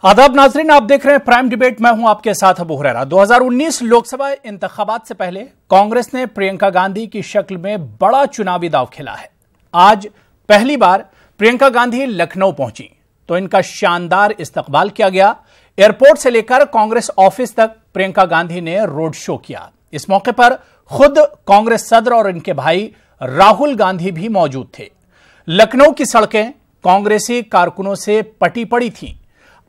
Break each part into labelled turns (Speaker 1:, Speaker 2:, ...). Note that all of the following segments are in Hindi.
Speaker 1: आदाब नाजरीन, आप देख रहे हैं प्राइम डिबेट। मैं हूं आपके साथ अबू हुरैरा। 2019 लोकसभा इंतखाबात से पहले कांग्रेस ने प्रियंका गांधी की शक्ल में बड़ा चुनावी दांव खेला है। आज पहली बार प्रियंका गांधी लखनऊ पहुंची तो इनका शानदार इस्तकबाल किया गया। एयरपोर्ट से लेकर कांग्रेस ऑफिस तक प्रियंका गांधी ने रोड शो किया। इस मौके पर खुद कांग्रेस सदर और इनके भाई राहुल गांधी भी मौजूद थे। लखनऊ की सड़कें कांग्रेसी कारकुनों से पटी पड़ी थीं।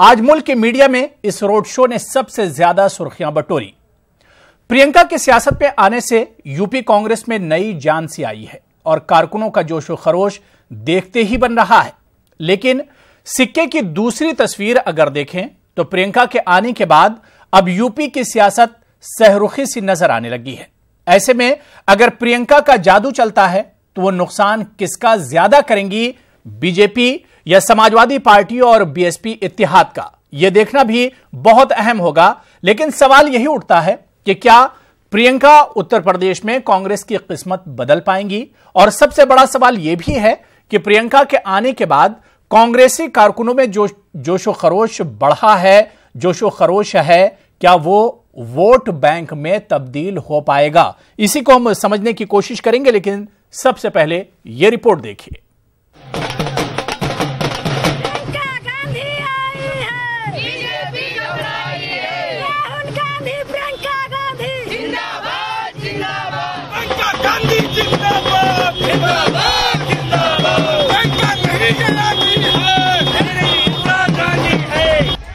Speaker 1: आज मुल्क के मीडिया में इस रोड शो ने सबसे ज्यादा सुर्खियां बटोरी। प्रियंका के सियासत में आने से यूपी कांग्रेस में नई जान सी आई है और कारकुनों का जोशो खरोश देखते ही बन रहा है। लेकिन सिक्के की दूसरी तस्वीर अगर देखें तो प्रियंका के आने के बाद अब यूपी की सियासत सहरुखी सी नजर आने लगी है। ऐसे में अगर प्रियंका का जादू चलता है तो वो नुकसान किसका ज्यादा करेंगी, बीजेपी या समाजवादी पार्टी और बीएसपी इत्तेहाद का? यह देखना भी बहुत अहम होगा। लेकिन सवाल यही उठता है कि क्या प्रियंका उत्तर प्रदेश में कांग्रेस की किस्मत बदल पाएंगी? और सबसे बड़ा सवाल यह भी है कि प्रियंका के आने के बाद कांग्रेसी कारकुनों में जोशो खरोश बढ़ा है, जोशो खरोश है, क्या वो वोट बैंक में तब्दील हो पाएगा? इसी को हम समझने की कोशिश करेंगे। लेकिन सबसे पहले यह रिपोर्ट देखिए।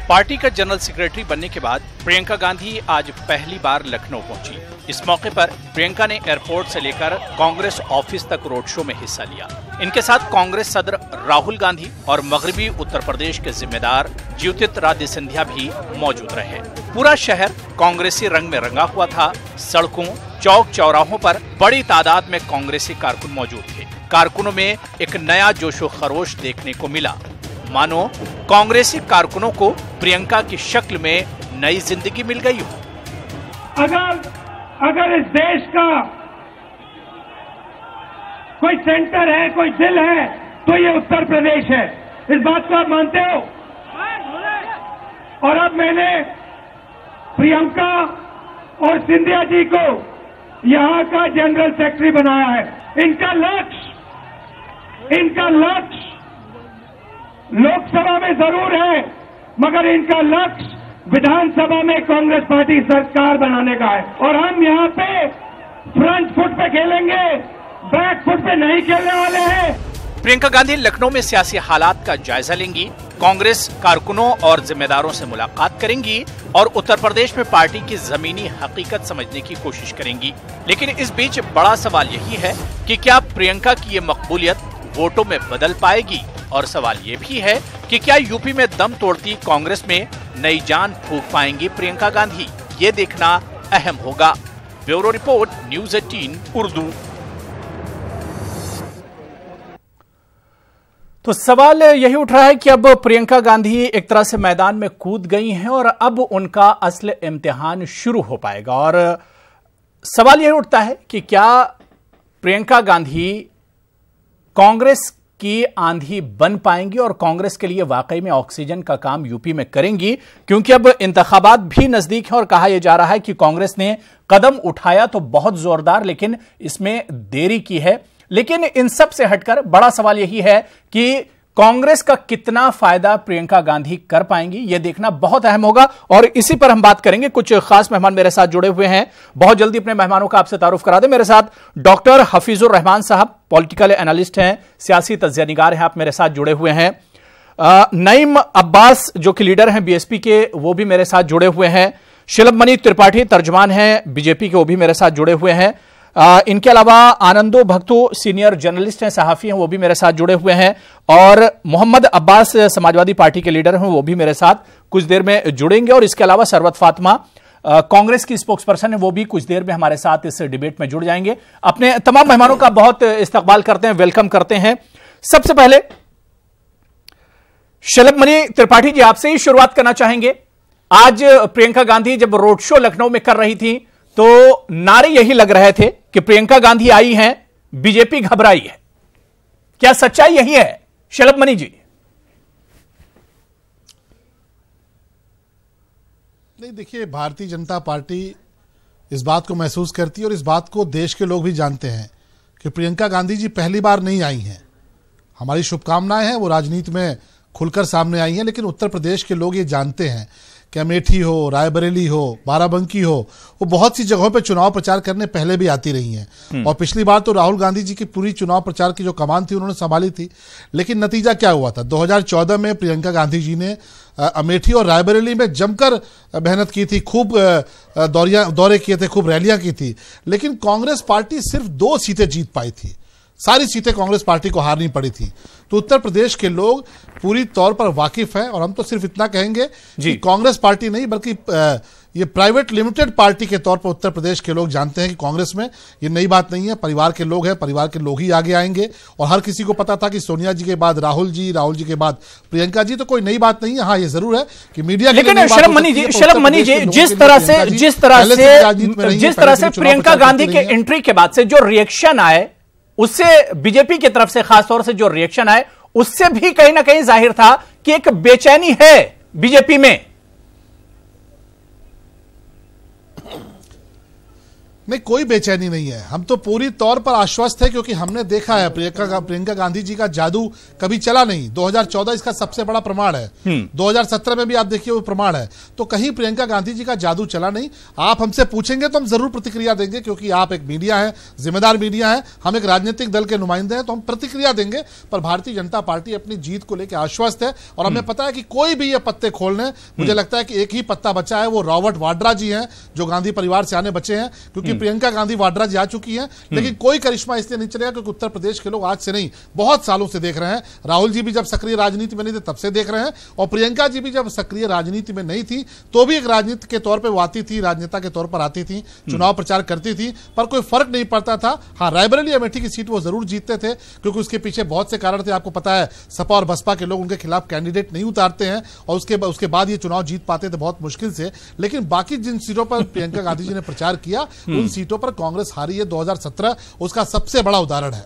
Speaker 1: पार्टी का जनरल सेक्रेटरी बनने के बाद प्रियंका गांधी आज पहली बार लखनऊ पहुंची। इस मौके पर प्रियंका ने एयरपोर्ट से लेकर कांग्रेस ऑफिस तक रोड शो में हिस्सा लिया। इनके साथ कांग्रेस सदर राहुल गांधी और मगरबी उत्तर प्रदेश के जिम्मेदार ज्योतिरादित्य सिंधिया भी मौजूद रहे। पूरा शहर कांग्रेसी रंग में रंगा हुआ था। सड़कों, चौक चौराहों पर बड़ी तादाद में कांग्रेसी कारकुन मौजूद थे। कारकुनों में एक नया जोशो खरोश देखने को मिला, मानो कांग्रेसी कारकुनों को प्रियंका की शक्ल में नई जिंदगी मिल गई हो।
Speaker 2: अगर इस देश का कोई सेंटर है, कोई दिल है, तो ये उत्तर प्रदेश है। इस बात को आप मानते हो? और अब मैंने प्रियंका और सिंधिया जी को यहां का जनरल सेक्रेटरी बनाया है। इनका लक्ष्य लोकसभा में जरूर है, मगर इनका लक्ष्य विधानसभा में कांग्रेस पार्टी सरकार बनाने का है। और हम यहाँ पे फ्रंट फुट पे खेलेंगे, बैक फुट पे नहीं खेलने वाले हैं।
Speaker 1: प्रियंका गांधी लखनऊ में सियासी हालात का जायजा लेंगी, कांग्रेस कारकुनों और जिम्मेदारों से मुलाकात करेंगी और उत्तर प्रदेश में पार्टी की जमीनी हकीकत समझने की कोशिश करेंगी। लेकिन इस बीच बड़ा सवाल यही है कि क्या प्रियंका की ये मकबूलियत वोटों में बदल पाएगी? और सवाल ये भी है कि क्या यूपी में दम तोड़ती कांग्रेस में नई जान फूंक पाएंगी प्रियंका गांधी? ये देखना अहम होगा। Bureau report, news 18 Urdu. तो सवाल यही उठ रहा है कि अब प्रियंका गांधी एक तरह से मैदान में कूद गई हैं और अब उनका असल इम्तिहान शुरू हो पाएगा। और सवाल यही उठता है कि क्या प्रियंका गांधी कांग्रेस की आंधी बन पाएंगी और कांग्रेस के लिए वाकई में ऑक्सीजन का काम यूपी में करेंगी? क्योंकि अब इंतखाबात भी नजदीक है और कहा यह जा रहा है कि कांग्रेस ने कदम उठाया तो बहुत जोरदार, लेकिन इसमें देरी की है। लेकिन इन सब से हटकर बड़ा सवाल यही है कि कांग्रेस का कितना फायदा प्रियंका गांधी कर पाएंगी, यह देखना बहुत अहम होगा। और इसी पर हम बात करेंगे। कुछ खास मेहमान मेरे साथ जुड़े हुए हैं। बहुत जल्दी अपने मेहमानों का आपसे तारुफ करा दें। मेरे साथ डॉक्टर हफीजुर रहमान साहब, पॉलिटिकल एनालिस्ट हैं, सियासी तज्ज़िया-निगार हैं, आप मेरे साथ जुड़े हुए हैं। नईम अब्बास जो कि लीडर हैं बीएसपी के, वो भी मेरे साथ जुड़े हुए हैं। शिलमणि त्रिपाठी तर्जमान हैं बीजेपी के, वो भी मेरे साथ जुड़े हुए हैं। इनके अलावा आनंदो भक्तू सीनियर जर्नलिस्ट हैं, सहाफी हैं, वो भी मेरे साथ जुड़े हुए हैं। और मोहम्मद अब्बास समाजवादी पार्टी के लीडर हैं, वो भी मेरे साथ कुछ देर में जुड़ेंगे। और इसके अलावा सरवत फातिमा कांग्रेस की स्पोक्सपर्सन है, वो भी कुछ देर में हमारे साथ इस डिबेट में जुड़ जाएंगे। अपने तमाम मेहमानों का बहुत इस्तकबाल करते हैं, वेलकम करते हैं। सबसे पहले शिलमणि त्रिपाठी जी, आपसे ही शुरुआत करना चाहेंगे। आज प्रियंका गांधी जब रोड शो लखनऊ में कर रही थी तो नारे यही लग रहे थे कि प्रियंका गांधी आई हैं, बीजेपी घबराई है। क्या सच्चाई यही है शिलमणि जी?
Speaker 3: नहीं, देखिए, भारतीय जनता पार्टी इस बात को महसूस करती है और इस बात को देश के लोग भी जानते हैं कि प्रियंका गांधी जी पहली बार नहीं आई हैं। हमारी शुभकामनाएं हैं, वो राजनीति में खुलकर सामने आई हैं, लेकिन उत्तर प्रदेश के लोग ये जानते हैं कि अमेठी हो, रायबरेली हो, बाराबंकी हो, वो बहुत सी जगहों पे चुनाव प्रचार करने पहले भी आती रही हैं। और पिछली बार तो राहुल गांधी जी की पूरी चुनाव प्रचार की जो कमान थी उन्होंने संभाली थी। लेकिन नतीजा क्या हुआ था? 2014 में प्रियंका गांधी जी ने अमेठी और रायबरेली में जमकर मेहनत की थी, खूब दौरे किए थे, खूब रैलियां की थी, लेकिन कांग्रेस पार्टी सिर्फ 2 सीटें जीत पाई थी। सारी सीटें कांग्रेस पार्टी को हारनी पड़ी थी। तो उत्तर प्रदेश के लोग पूरी तौर पर वाकिफ हैं और हम तो सिर्फ इतना कहेंगे कि कांग्रेस पार्टी नहीं बल्कि ये प्राइवेट लिमिटेड पार्टी के तौर पर उत्तर प्रदेश के लोग जानते हैं कि कांग्रेस में ये नई बात नहीं है, परिवार के लोग हैं, परिवार के लोग ही आगे आएंगे। और हर किसी को पता था कि सोनिया जी के बाद राहुल जी के बाद प्रियंका जी, तो कोई नई बात नहीं है। हाँ, ये जरूर है कि मीडिया
Speaker 1: लेकिन शलभ मनी जी जिस तरह से प्रियंका गांधी के एंट्री के बाद से जो रिएक्शन आए, उससे बीजेपी की तरफ से खासतौर से जो रिएक्शन आए, उससे भी कहीं ना कहीं जाहिर था कि एक बेचैनी है बीजेपी में।
Speaker 3: नहीं, कोई बेचैनी नहीं है। हम तो पूरी तौर पर आश्वस्त है क्योंकि हमने देखा है प्रियंका गांधी जी का जादू कभी चला नहीं। 2014 इसका सबसे बड़ा प्रमाण है। 2017 में भी आप देखिए वो प्रमाण है। तो कहीं प्रियंका गांधी जी का जादू चला नहीं। आप हमसे पूछेंगे तो हम जरूर प्रतिक्रिया देंगे क्योंकि आप एक मीडिया है, जिम्मेदार मीडिया है, हम एक राजनीतिक दल के नुमाइंदे हैं, तो हम प्रतिक्रिया देंगे। पर भारतीय जनता पार्टी अपनी जीत को लेकर आश्वस्त है और हमें पता है कि कोई भी ये पत्ते खोलने, मुझे लगता है कि एक ही पत्ता बचा है, वो रॉबर्ट वाड्रा जी हैं जो गांधी परिवार से आने बचे हैं। क्योंकि प्रियंका गांधी वाड्रा जी आ चुकी हैं, लेकिन कोई करिश्मा इसलिए नहीं चलेगा क्योंकि उत्तर प्रदेश के लोग आज से नहीं, बहुत सालों से देख रहे हैं। राहुल जी भी जब सक्रिय राजनीति में नहीं थे तब से देख रहे हैं, और प्रियंका जी भी जब सक्रिय राजनीति में नहीं थी तो भी एक राजनीति के तौर पर वो आती थी, राजनेता के तौर पर आती थी, चुनाव प्रचार करती थी, पर कोई फर्क नहीं पड़ता था। हाँ, रायबरेली अमेठी की सीट वो जरूर जीतते थे क्योंकि उसके पीछे बहुत से कारण थे। आपको पता है, सपा और बसपा के लोग उनके खिलाफ कैंडिडेट नहीं उतारते हैं और उसके बाद ये चुनाव जीत पाते थे बहुत मुश्किल से। लेकिन बाकी जिन सीटों पर प्रियंका गांधी जी ने प्रचार किया, उन सीटों पर कांग्रेस हारी है। 2017 उसका सबसे बड़ा उदाहरण है।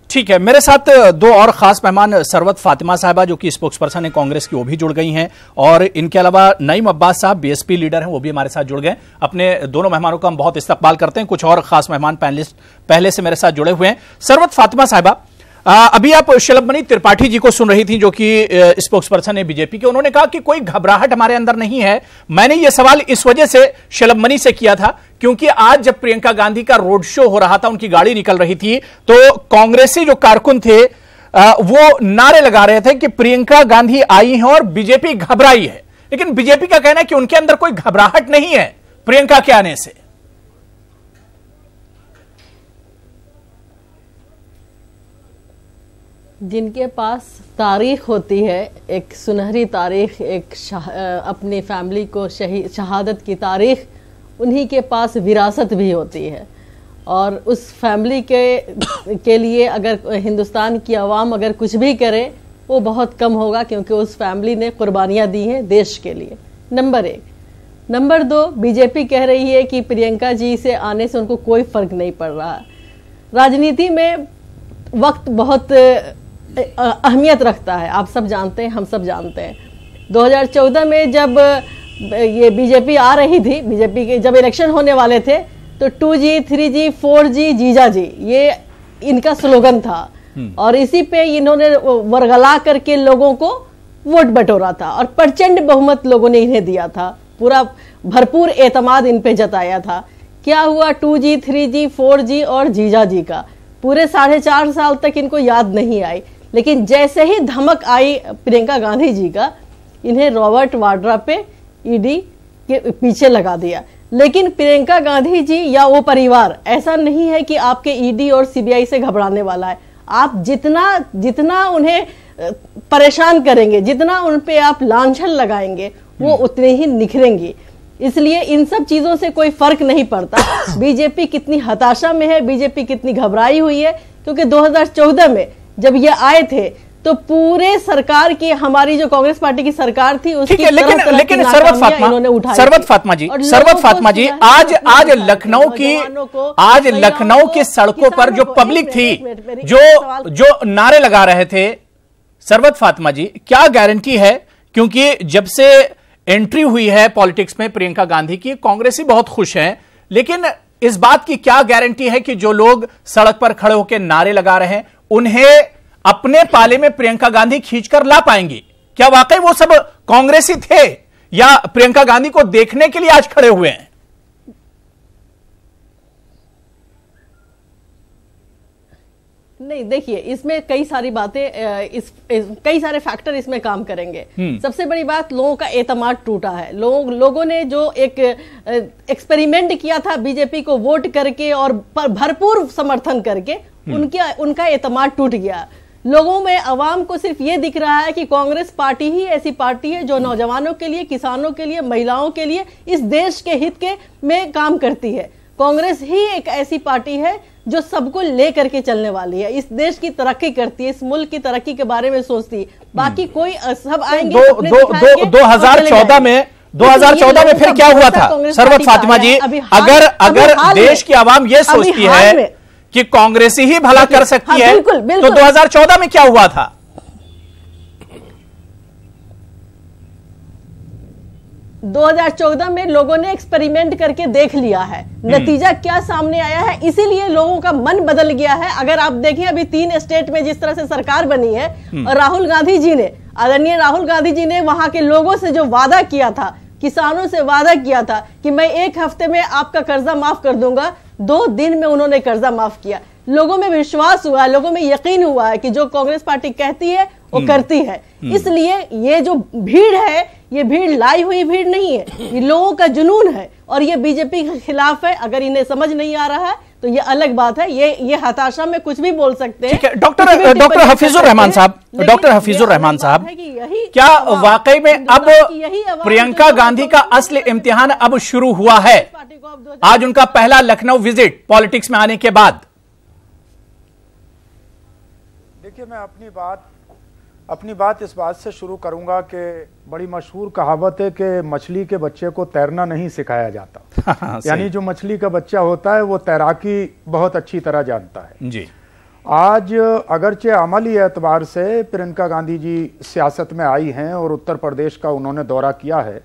Speaker 1: ठीक है, मेरे साथ 2 और खास मेहमान सरवत फातिमा साहिबा जो कि स्पोक्स पर्सन है कांग्रेस की, वो भी जुड़ गई हैं, और इनके अलावा नईम अब्बास साहब बीएसपी लीडर हैं, वो भी हमारे साथ जुड़ गए। अपने दोनों मेहमानों का हम बहुत इस्तकबाल करते हैं। कुछ और खास मेहमान पैनलिस्ट पहले से मेरे साथ जुड़े हुए हैं। सरवत फातिमा साहिबा, अभी आप शलभ मनी त्रिपाठी जी को सुन रही थी जो कि स्पोक्स पर्सन है बीजेपी के। उन्होंने कहा कि कोई घबराहट हमारे अंदर नहीं है। मैंने ये सवाल इस वजह से शलभ मनी से किया था क्योंकि आज जब प्रियंका गांधी का रोड शो हो रहा था, उनकी गाड़ी निकल रही थी, तो कांग्रेसी जो कारकुन थे वो नारे लगा रहे थे कि प्रियंका गांधी आई है और बीजेपी घबराई है। लेकिन बीजेपी का कहना है कि उनके अंदर कोई घबराहट नहीं है प्रियंका के आने से।
Speaker 4: जिनके पास तारीख होती है, एक सुनहरी तारीख, एक अपनी फैमिली को शहादत की तारीख, उन्हीं के पास विरासत भी होती है। और उस फैमिली के लिए अगर हिंदुस्तान की आवाम अगर कुछ भी करे वो बहुत कम होगा क्योंकि उस फैमिली ने कुर्बानियाँ दी हैं देश के लिए। नंबर 1। नंबर 2, बीजेपी कह रही है कि प्रियंका जी से आने से उनको कोई फर्क नहीं पड़ रहा। राजनीति में वक्त बहुत अहमियत रखता है, आप सब जानते हैं, हम सब जानते हैं। 2014 में जब ये बीजेपी आ रही थी, बीजेपी के जब इलेक्शन होने वाले थे, तो 2G, 3G, 4G, जीजा जी, ये इनका स्लोगन था और इसी पे इन्होंने वर्गला करके लोगों को वोट बटोरा था और प्रचंड बहुमत लोगों ने इन्हें दिया था। पूरा भरपूर एतमाद इन पे जताया था। क्या हुआ? 2G, 3G, 4G और जीजा जी का पूरे 4.5 साल तक इनको याद नहीं आई। लेकिन जैसे ही धमक आई प्रियंका गांधी जी का, इन्हें रॉबर्ट वाड्रा पे ईडी के पीछे लगा दिया। लेकिन प्रियंका गांधी जी या वो परिवार ऐसा नहीं है कि आपके ईडी और सीबीआई से घबराने वाला है। आप जितना उन्हें परेशान करेंगे, जितना उन पे आप लांछन लगाएंगे, वो उतने ही निखरेंगे। इसलिए इन सब चीजों से कोई फर्क नहीं पड़ता बीजेपी कितनी हताशा में है, बीजेपी कितनी घबराई हुई है। क्योंकि 2014 में जब ये आए थे तो पूरे सरकार की, हमारी जो कांग्रेस पार्टी की सरकार थी उसकी
Speaker 1: लेकिन सरवत फातिमा जी आज लखनऊ की सड़कों पर जो पब्लिक थी, जो नारे लगा रहे थे, सरवत फातिमा जी, क्या गारंटी है? क्योंकि जब से एंट्री हुई है पॉलिटिक्स में प्रियंका गांधी की, कांग्रेसी बहुत खुश हैं, लेकिन इस बात की क्या गारंटी है कि जो लोग सड़क पर खड़े होकर नारे लगा रहे हैं उन्हें अपने पाले में प्रियंका गांधी खींचकर ला पाएंगी? क्या वाकई वो सब कांग्रेसी थे या प्रियंका गांधी को देखने के लिए आज खड़े हुए हैं?
Speaker 4: नहीं, देखिए, इसमें कई सारी बातें, कई सारे फैक्टर इसमें काम करेंगे। सबसे बड़ी बात, लोगों का एतमाद टूटा है। लोगों ने जो एक एक्सपेरिमेंट किया था बीजेपी को वोट करके और भरपूर समर्थन करके, उनका एतमाद टूट गया। लोगों में, अवाम को सिर्फ ये दिख रहा है कि कांग्रेस पार्टी ही ऐसी पार्टी है जो नौजवानों के लिए, किसानों के लिए, महिलाओं के लिए, इस देश के हित में काम करती है। कांग्रेस ही एक ऐसी पार्टी है जो सबको लेकर के चलने वाली है, इस देश की तरक्की करती है, इस मुल्क की तरक्की के बारे में सोचती है। बाकी कोई सब आएंगे
Speaker 1: 2014 में फिर क्या हुआ था सरवत फातिमा जी? अगर देश की आवाम ये सोचती है कि कांग्रेसी ही भला कर सकती है, तो 2014 में क्या हुआ था?
Speaker 4: 2014 में लोगों ने एक्सपेरिमेंट करके देख लिया है, नतीजा क्या सामने आया है, इसीलिए लोगों का मन बदल गया है। अगर आप देखें, अभी 3 स्टेट में जिस तरह से सरकार बनी है, और राहुल गांधी जी ने, आदरणीय राहुल गांधी जी ने वहां के लोगों से जो वादा किया था, किसानों से वादा किया था कि मैं 1 हफ्ते में आपका कर्जा माफ कर दूंगा, 2 दिन में उन्होंने कर्जा माफ किया। लोगों में विश्वास हुआ है, लोगों में यकीन हुआ है कि जो कांग्रेस पार्टी कहती है वो करती है। इसलिए ये जो भीड़ है, ये भीड़ लाई हुई भीड़ नहीं है, ये लोगों का जुनून है, और ये बीजेपी के खिलाफ है। अगर इन्हें समझ नहीं आ रहा है तो ये अलग बात है, ये हताशा में कुछ भी बोल सकते हैं।
Speaker 1: डॉक्टर हफीजुर रहमान साहब, क्या वाकई में अब प्रियंका गांधी का असली इम्तिहान अब शुरू हुआ है? आज उनका पहला लखनऊ विजिट पॉलिटिक्स में आने के बाद।
Speaker 5: देखिए, मैं अपनी बात इस बात से शुरू करूंगा कि बड़ी मशहूर कहावत है कि मछली के बच्चे को तैरना नहीं सिखाया जाता। यानी जो मछली का बच्चा होता है वो तैराकी बहुत अच्छी तरह जानता है
Speaker 1: जी।
Speaker 5: आज अगरचे अमली एतबार से प्रियंका गांधी जी सियासत में आई हैं और उत्तर प्रदेश का उन्होंने दौरा किया है,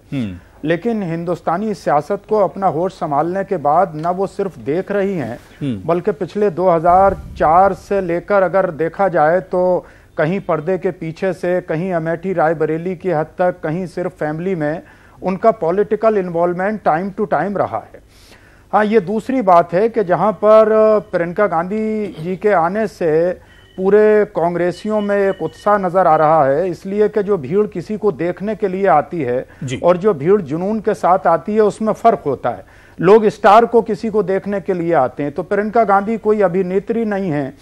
Speaker 5: लेकिन हिंदुस्तानी सियासत को अपना होश संभालने के बाद न वो सिर्फ देख रही हैं, बल्कि पिछले 2004 से लेकर अगर देखा जाए तो कहीं पर्दे के पीछे से, कहीं अमेठी रायबरेली की हद तक, कहीं सिर्फ फैमिली में उनका political involvement time to time रहा है। हाँ, ये दूसरी बात है कि जहां पर प्रियंका गांधी जी के आने से पूरे कांग्रेसियों में एक उत्साह नजर आ रहा है, इसलिए कि जो भीड़ किसी को देखने के लिए आती है और जो भीड़ जुनून के साथ आती है उसमें फर्क होता है। लोग स्टार को किसी को देखने के लिए आते हैं, तो प्रियंका गांधी कोई अभिनेत्री नहीं है,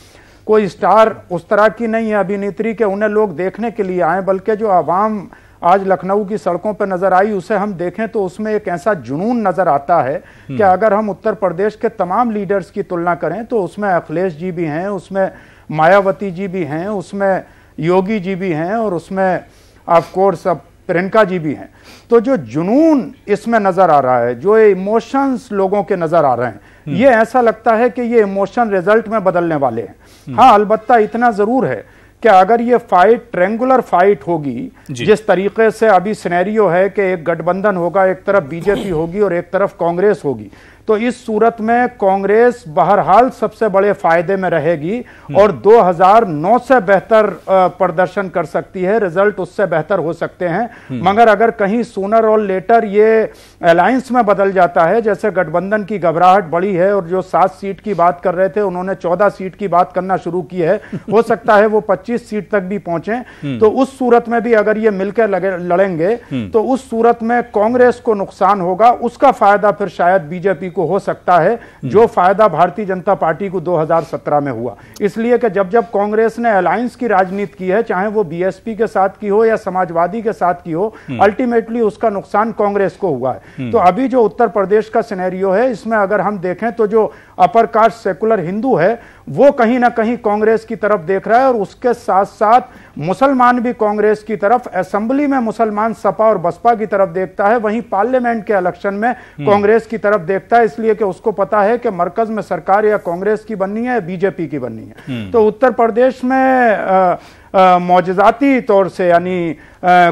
Speaker 5: कोई स्टार उस तरह की नहीं है अभिनेत्री के उन्हें लोग देखने के लिए आए, बल्कि जो आवाम आज लखनऊ की सड़कों पर नजर आई उसे हम देखें तो उसमें एक ऐसा जुनून नजर आता है कि अगर हम उत्तर प्रदेश के तमाम लीडर्स की तुलना करें तो उसमें अखिलेश जी भी हैं, उसमें मायावती जी भी हैं, उसमें योगी जी भी हैं और उसमें ऑफ कोर्स अब प्रियंका जी भी हैं। तो जो जुनून इसमें नजर आ रहा है, जो इमोशंस लोगों के नजर आ रहे हैं, ये ऐसा लगता है कि ये इमोशन रिजल्ट में बदलने वाले हैं। हाँ, अलबत्ता इतना जरूर है कि अगर ये फाइट ट्रेंगुलर फाइट होगी, जिस तरीके से अभी सिनेरियो है कि एक गठबंधन होगा, एक तरफ बीजेपी होगी और एक तरफ कांग्रेस होगी, तो इस सूरत में कांग्रेस बहरहाल सबसे बड़े फायदे में रहेगी और 2009 से बेहतर प्रदर्शन कर सकती है, रिजल्ट उससे बेहतर हो सकते हैं। मगर अगर कहीं सूनर और लेटर ये अलायंस में बदल जाता है, जैसे गठबंधन की घबराहट बढ़ी है और जो 7 सीट की बात कर रहे थे उन्होंने 14 सीट की बात करना शुरू की है, हो सकता है वो 25 सीट तक भी पहुंचे, तो उस सूरत में भी अगर ये मिलकर लड़ेंगे तो उस सूरत में कांग्रेस को नुकसान होगा, उसका फायदा फिर शायद बीजेपी को हो सकता है, जो फायदा भारतीय जनता पार्टी को 2017 में हुआ। इसलिए कि जब जब कांग्रेस ने अलायंस की राजनीति की है, चाहे वो बीएसपी के साथ की हो या समाजवादी के साथ की हो, अल्टीमेटली उसका नुकसान कांग्रेस को हुआ है। तो अभी जो उत्तर प्रदेश का सिनेरियो है, इसमें अगर हम देखें तो जो अपर कास्ट सेकुलर हिंदू है वो कहीं ना कहीं कांग्रेस की तरफ देख रहा है और उसके साथ साथ मुसलमान भी कांग्रेस की तरफ, असेंबली में मुसलमान सपा और बसपा की तरफ देखता है, वहीं पार्लियामेंट के इलेक्शन में कांग्रेस की तरफ देखता है, इसलिए कि उसको पता है कि मरकज में सरकार या कांग्रेस की बननी है या बीजेपी की बननी है। तो उत्तर प्रदेश में मौजज़ाती तौर से, यानी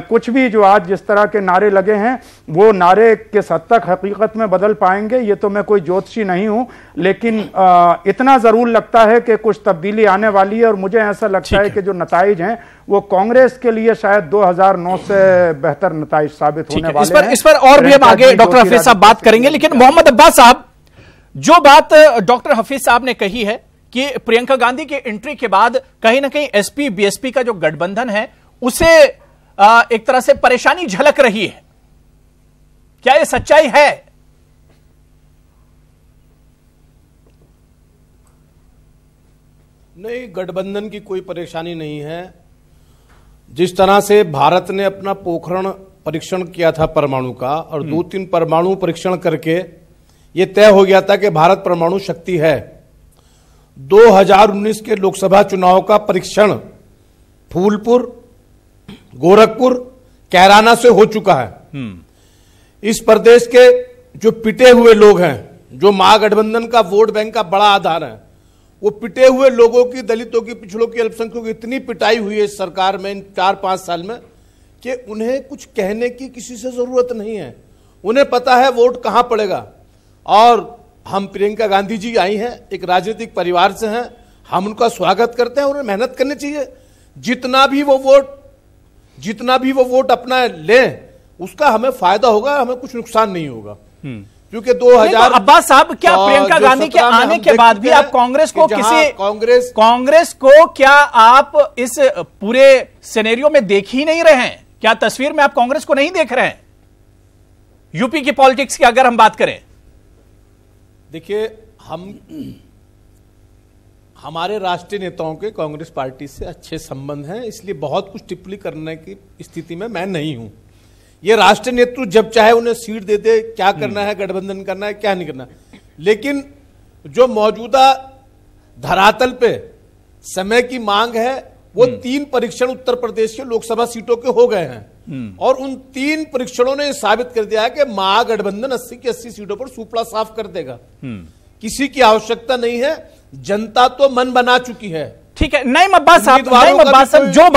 Speaker 5: कुछ भी जो आज जिस तरह के नारे लगे हैं वो नारे किस हद तक हकीकत में बदल पाएंगे, ये तो मैं कोई ज्योतिषी नहीं हूं, लेकिन इतना जरूर लगता है कि कुछ तब्दीली आने वाली है। और मुझे ऐसा लगता है कि जो नताइज हैं वो कांग्रेस के लिए शायद 2009 से बेहतर नताइज साबित होने वाले हैं।
Speaker 1: इस पर और भी हम आगे डॉक्टर हफीज साहब बात करेंगे, लेकिन मोहम्मद अब्बास साहब, जो बात डॉक्टर हफीज साहब ने कही है कि प्रियंका गांधी के एंट्री के बाद कहीं ना कहीं एसपी बीएसपी का जो गठबंधन है उसे एक तरह से परेशानी झलक रही है, क्या यह सच्चाई है?
Speaker 6: नहीं, गठबंधन की कोई परेशानी नहीं है। जिस तरह से भारत ने अपना पोखरण परीक्षण किया था परमाणु का, और 2-3 परमाणु परीक्षण करके यह तय हो गया था कि भारत परमाणु शक्ति है। 2019 के लोकसभा चुनाव का परीक्षण फूलपुर, गोरखपुर, कैराना से हो चुका है। इस प्रदेश के जो पिटे हुए लोग हैं, जो महागठबंधन का वोट बैंक का बड़ा आधार है, वो पिटे हुए लोगों की, दलितों की, पिछड़ों की, अल्पसंख्यकों की इतनी पिटाई हुई है इस सरकार में इन 4-5 साल में कि उन्हें कुछ कहने की किसी से जरूरत नहीं है। उन्हें पता है वोट कहां पड़ेगा। और हम, प्रियंका गांधी जी आई हैं, एक राजनीतिक परिवार से हैं, हम उनका स्वागत करते हैं। उन्हें मेहनत करनी चाहिए। जितना भी वो वोट अपना लें उसका हमें फायदा होगा, हमें कुछ नुकसान नहीं होगा। क्योंकि 2000
Speaker 1: अब्बास साहब, क्या प्रियंका गांधी के आने के बाद भी आप कांग्रेस को क्या आप इस पूरे सिनेरियो में देख ही नहीं रहे हैं? क्या तस्वीर में आप कांग्रेस को नहीं देख रहे हैं? यूपी की पॉलिटिक्स की अगर हम बात करें,
Speaker 6: देखिए, हमारे राष्ट्रीय नेताओं के कांग्रेस पार्टी से अच्छे संबंध हैं, इसलिए बहुत कुछ टिप्पणी करने की स्थिति में मैं नहीं हूं। ये राष्ट्रीय नेतृत्व जब चाहे उन्हें सीट दे दे, क्या करना है, गठबंधन करना है, क्या नहीं करना है। लेकिन जो मौजूदा धरातल पे समय की मांग है, वो 3 परीक्षण उत्तर प्रदेश के लोकसभा सीटों के हो गए हैं, और उन 3 परीक्षणों ने साबित कर दिया है कि महागठबंधन 80 की 80 सीटों पर सुपड़ा साफ कर देगा। किसी की आवश्यकता नहीं है, जनता तो मन बना चुकी है।
Speaker 1: ठीक है, नईम अब्बास साहब, जो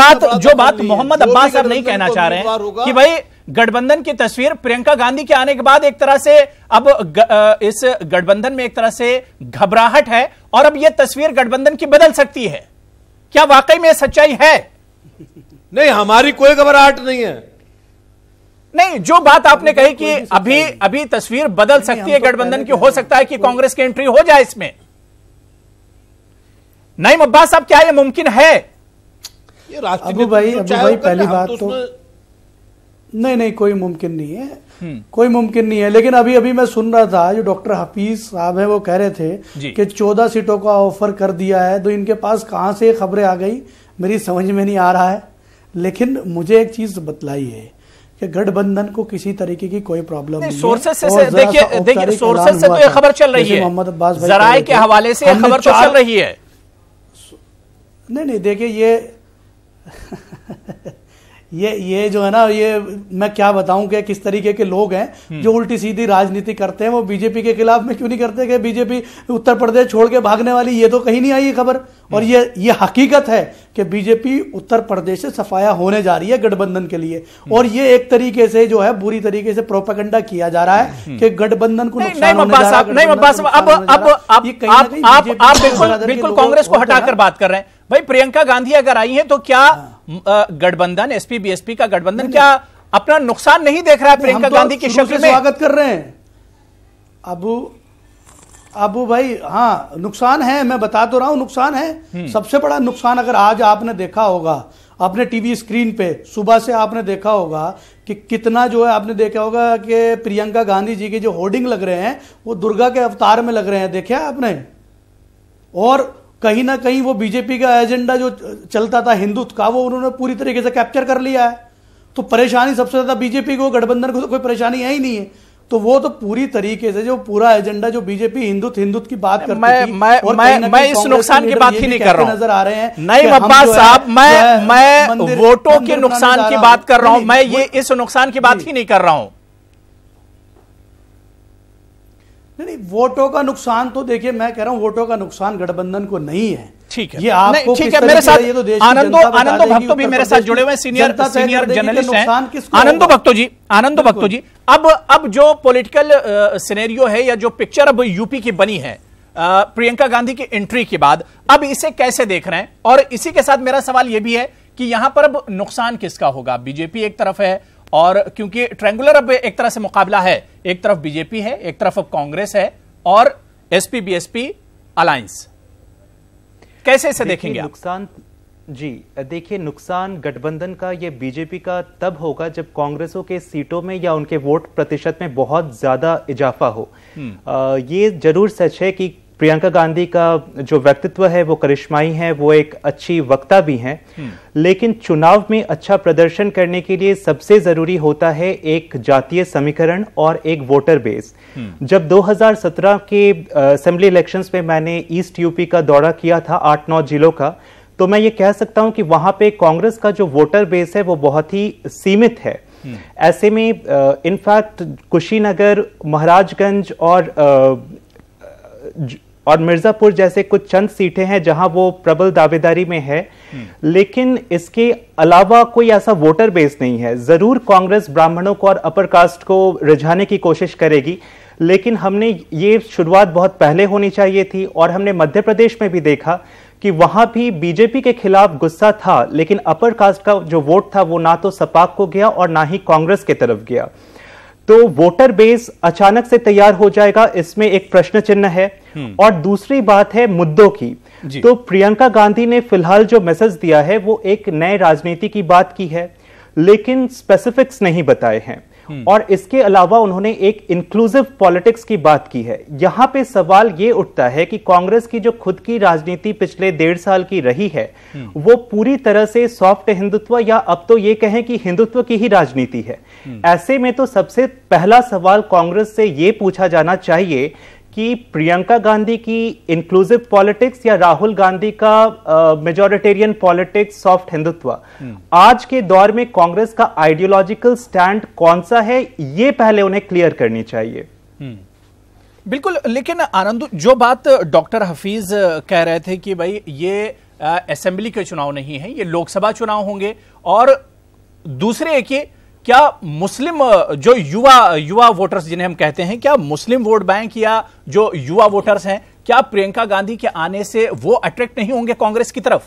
Speaker 1: बात मोहम्मद अब्बास साहब नहीं कहना चाह रहे हैं कि भाई गठबंधन की तस्वीर प्रियंका गांधी के आने के बाद एक तरह से अब इस गठबंधन में एक तरह से घबराहट है, और अब यह तस्वीर गठबंधन की बदल सकती है। क्या वाकई में सच्चाई है?
Speaker 6: नहीं, हमारी कोई घबराहट नहीं है।
Speaker 1: नहीं, जो बात आपने कही कि अभी तस्वीर बदल सकती है गठबंधन की, हो सकता है कि कांग्रेस की एंट्री हो जाए इसमें। नईम अब्बास साहब, क्या यह मुमकिन है?
Speaker 6: ये अबू भाई
Speaker 7: पहली बात तो नहीं, कोई मुमकिन नहीं है, कोई मुमकिन नहीं है। लेकिन अभी मैं सुन रहा था, जो डॉक्टर हफीज साहब है वो कह रहे थे कि 14 सीटों का ऑफर कर दिया है, तो इनके पास कहां से खबरें आ गई मेरी समझ में नहीं आ रहा है। लेकिन मुझे एक चीज बतलाई है कि गठबंधन को किसी तरीके की कोई प्रॉब्लम नहीं है।
Speaker 1: सोर्सेस से देखिए सोर्सेस से तो ये खबर चल रही है, मोहम्मद अब्बास भाई जराए के हवाले से खबर तो चल रही है।
Speaker 7: नहीं, देखिए ये जो है ना, ये मैं क्या बताऊं कि किस तरीके के लोग हैं जो उल्टी सीधी राजनीति करते हैं। वो बीजेपी के खिलाफ में क्यों नहीं करते कि बीजेपी उत्तर प्रदेश छोड़ के भागने वाली, ये तो कहीं नहीं आई खबर। और ये हकीकत है कि बीजेपी उत्तर प्रदेश से सफाया होने जा रही है गठबंधन के लिए, और ये एक तरीके से जो है बुरी तरीके से प्रोपेगेंडा किया जा रहा है कि गठबंधन को नुकसान होने जा रहा है।
Speaker 1: नहीं, आप बिल्कुल कांग्रेस को हटाकर बात कर रहे हैं। भाई, प्रियंका गांधी अगर आई है तो क्या गठबंधन, एसपी बीएसपी का गठबंधन क्या अपना नुकसान नहीं देख रहा है प्रियंका गांधी की शक्ल में?
Speaker 7: स्वागत कर रहे हैं अबू भाई। हाँ, नुकसान है, मैं बता तो रहा हूं नुकसान है। सबसे बड़ा नुकसान अगर आज आपने देखा होगा अपने टीवी स्क्रीन पे, सुबह से आपने देखा होगा कि कितना जो है, आपने देखा होगा कि प्रियंका गांधी जी के जो होर्डिंग लग रहे हैं वो दुर्गा के अवतार में लग रहे हैं, देखा आपने। और कहीं ना कहीं वो बीजेपी का एजेंडा जो चलता था हिंदुत्व का, वो उन्होंने पूरी तरीके से कैप्चर कर लिया है। तो परेशानी सबसे ज्यादा बीजेपी को, गठबंधन को तो कोई परेशानी है ही नहीं है। तो वो तो पूरी तरीके से जो पूरा एजेंडा जो बीजेपी हिंदुत्व की बात करती थी,
Speaker 1: मैं इस नुकसान की बात ही नहीं कर रहा हूं,
Speaker 7: नजर आ रहे हैं।
Speaker 1: नहीं अब्बास साहब, मैं वोटों के नुकसान की बात कर रहा हूं, मैं ये इस नुकसान की बात ही नहीं कर रहा हूं।
Speaker 7: नहीं, वोटों का नुकसान तो देखिए, मैं कह रहा हूं वोटों का नुकसान गठबंधन को नहीं है।
Speaker 1: ठीक है,
Speaker 7: ये आपको
Speaker 1: ठीक
Speaker 7: किस
Speaker 1: है,
Speaker 7: तरह
Speaker 1: मेरे
Speaker 7: की
Speaker 1: साथ
Speaker 7: है, ये तो देश की
Speaker 1: आनंदो
Speaker 7: जनता बता
Speaker 1: आनंदो
Speaker 7: देगी,
Speaker 1: भक्तो भी
Speaker 7: उत्तर
Speaker 1: मेरे साथ
Speaker 7: प्रदेश
Speaker 1: जुड़े हुए
Speaker 7: की
Speaker 1: सीनियर
Speaker 7: जनता तय कर देगी कि
Speaker 1: जर्नलिस्ट
Speaker 7: नुकसान
Speaker 1: हैं।
Speaker 7: किसको
Speaker 1: आनंदो
Speaker 7: होगा।
Speaker 1: भक्तो जी, आनंदो भक्तो जी, अब जो पॉलिटिकल सिनेरियो है या जो पिक्चर अब यूपी की बनी है प्रियंका गांधी की एंट्री के बाद, अब इसे कैसे देख रहे हैं? और इसी के साथ मेरा सवाल यह भी है कि यहां पर अब नुकसान किसका होगा? बीजेपी एक तरफ है, और क्योंकि ट्रायंगुलर अब एक तरह से मुकाबला है, एक तरफ बीजेपी है, एक तरफ अब कांग्रेस है और एसपी बीएसपी अलायंस, कैसे इसे देखेंगे आप?
Speaker 8: नुकसान जी देखिए, नुकसान गठबंधन का ये बीजेपी का तब होगा जब कांग्रेसों के सीटों में या उनके वोट प्रतिशत में बहुत ज्यादा इजाफा हो। ये जरूर सच है कि प्रियंका गांधी का जो व्यक्तित्व है वो करिश्माई है, वो एक अच्छी वक्ता भी हैं, लेकिन चुनाव में अच्छा प्रदर्शन करने के लिए सबसे जरूरी होता है एक जातीय समीकरण और एक वोटर बेस। जब 2017 के असेंबली इलेक्शंस में मैंने ईस्ट यूपी का दौरा किया था 8-9 जिलों का, तो मैं ये कह सकता हूं कि वहां पे कांग्रेस का जो वोटर बेस है वो बहुत ही सीमित है। ऐसे में इनफैक्ट कुशीनगर, महाराजगंज और मिर्जापुर जैसे कुछ चंद सीटें हैं जहां वो प्रबल दावेदारी में है, लेकिन इसके अलावा कोई ऐसा वोटर बेस नहीं है। जरूर कांग्रेस ब्राह्मणों को और अपर कास्ट को रिझाने की कोशिश करेगी, लेकिन हमने ये शुरुआत बहुत पहले होनी चाहिए थी, और हमने मध्य प्रदेश में भी देखा कि वहां भी बीजेपी के खिलाफ गुस्सा था, लेकिन अपर कास्ट का जो वोट था वो ना तो सपाक को गया और ना ही कांग्रेस के तरफ गया। तो वोटर बेस अचानक से तैयार हो जाएगा, इसमें एक प्रश्न चिन्ह है। और दूसरी बात है मुद्दों की। तो प्रियंका गांधी ने फिलहाल जो मैसेज दिया है वो एक नए राजनीति की बात की है, लेकिन स्पेसिफिक्स नहीं बताए हैं। और इसके अलावा उन्होंने एक इंक्लूसिव पॉलिटिक्स की बात की है। यहां पे सवाल ये उठता है कि कांग्रेस की जो खुद की राजनीति पिछले 1.5 साल की रही है वो पूरी तरह से सॉफ्ट हिंदुत्व, या अब तो ये कहें कि हिंदुत्व की ही राजनीति है। ऐसे में तो सबसे पहला सवाल कांग्रेस से ये पूछा जाना चाहिए कि प्रियंका गांधी की इंक्लूसिव पॉलिटिक्स या राहुल गांधी का मेजॉरिटेरियन पॉलिटिक्स, सॉफ्ट हिंदुत्व, आज के दौर में कांग्रेस का आइडियोलॉजिकल स्टैंड कौन सा है, ये पहले उन्हें क्लियर करनी चाहिए।
Speaker 1: बिल्कुल, लेकिन आनंद, जो बात डॉक्टर हफीज कह रहे थे कि भाई ये असेंबली के चुनाव नहीं है, ये लोकसभा चुनाव होंगे, और दूसरे एक ये क्या मुस्लिम जो युवा वोटर्स जिन्हें हम कहते हैं, क्या मुस्लिम वोट बैंक या जो युवा वोटर्स हैं, क्या प्रियंका गांधी के आने से वो अट्रैक्ट नहीं होंगे कांग्रेस की तरफ?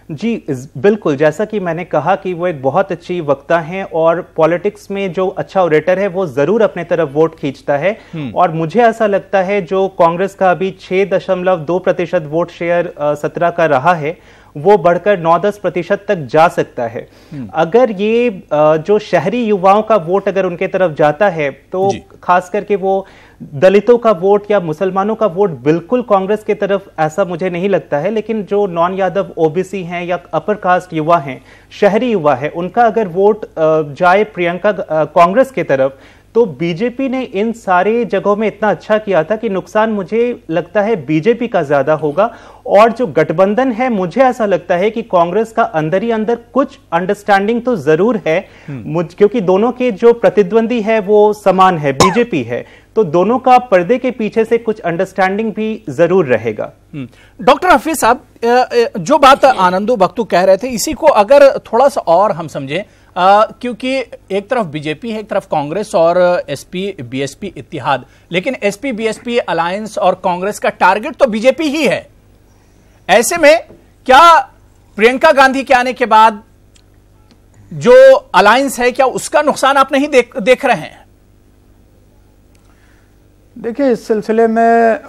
Speaker 8: जी बिल्कुल, जैसा कि मैंने कहा कि वो एक बहुत अच्छी वक्ता हैं, और पॉलिटिक्स में जो अच्छा ऑरेटर है वो जरूर अपने तरफ वोट खींचता है। और मुझे ऐसा लगता है जो कांग्रेस का अभी 6.2% वोट शेयर 17 का रहा है, वो बढ़कर 9-10% तक जा सकता है। अगर ये जो शहरी युवाओं का वोट अगर उनके तरफ जाता है, तो खास करके वो दलितों का वोट या मुसलमानों का वोट बिल्कुल कांग्रेस की तरफ, ऐसा मुझे नहीं लगता है। लेकिन जो नॉन यादव ओबीसी हैं या अपर कास्ट युवा हैं, शहरी युवा है, उनका अगर वोट जाए प्रियंका कांग्रेस की तरफ, तो बीजेपी ने इन सारे जगहों में इतना अच्छा किया था कि नुकसान मुझे लगता है बीजेपी का ज्यादा होगा। और जो गठबंधन है, मुझे ऐसा लगता है कि कांग्रेस का अंदर ही अंदर कुछ अंडरस्टैंडिंग तो जरूर है, क्योंकि दोनों के जो प्रतिद्वंदी है वो समान है, बीजेपी है, तो दोनों का पर्दे के पीछे से कुछ अंडरस्टैंडिंग भी जरूर रहेगा।
Speaker 1: डॉक्टर हफीज साहब, जो बात आनंदो भक्तू कह रहे थे, इसी को अगर थोड़ा सा और हम समझें, क्योंकि एक तरफ बीजेपी है, एक तरफ कांग्रेस और एसपी बीएसपी इत्तेहाद, लेकिन एसपी बीएसपी अलायंस और कांग्रेस का टारगेट तो बीजेपी ही है। ऐसे में क्या प्रियंका गांधी के आने के बाद जो अलायंस है, क्या उसका नुकसान आप नहीं देख रहे हैं?
Speaker 5: देखिए, इस सिलसिले में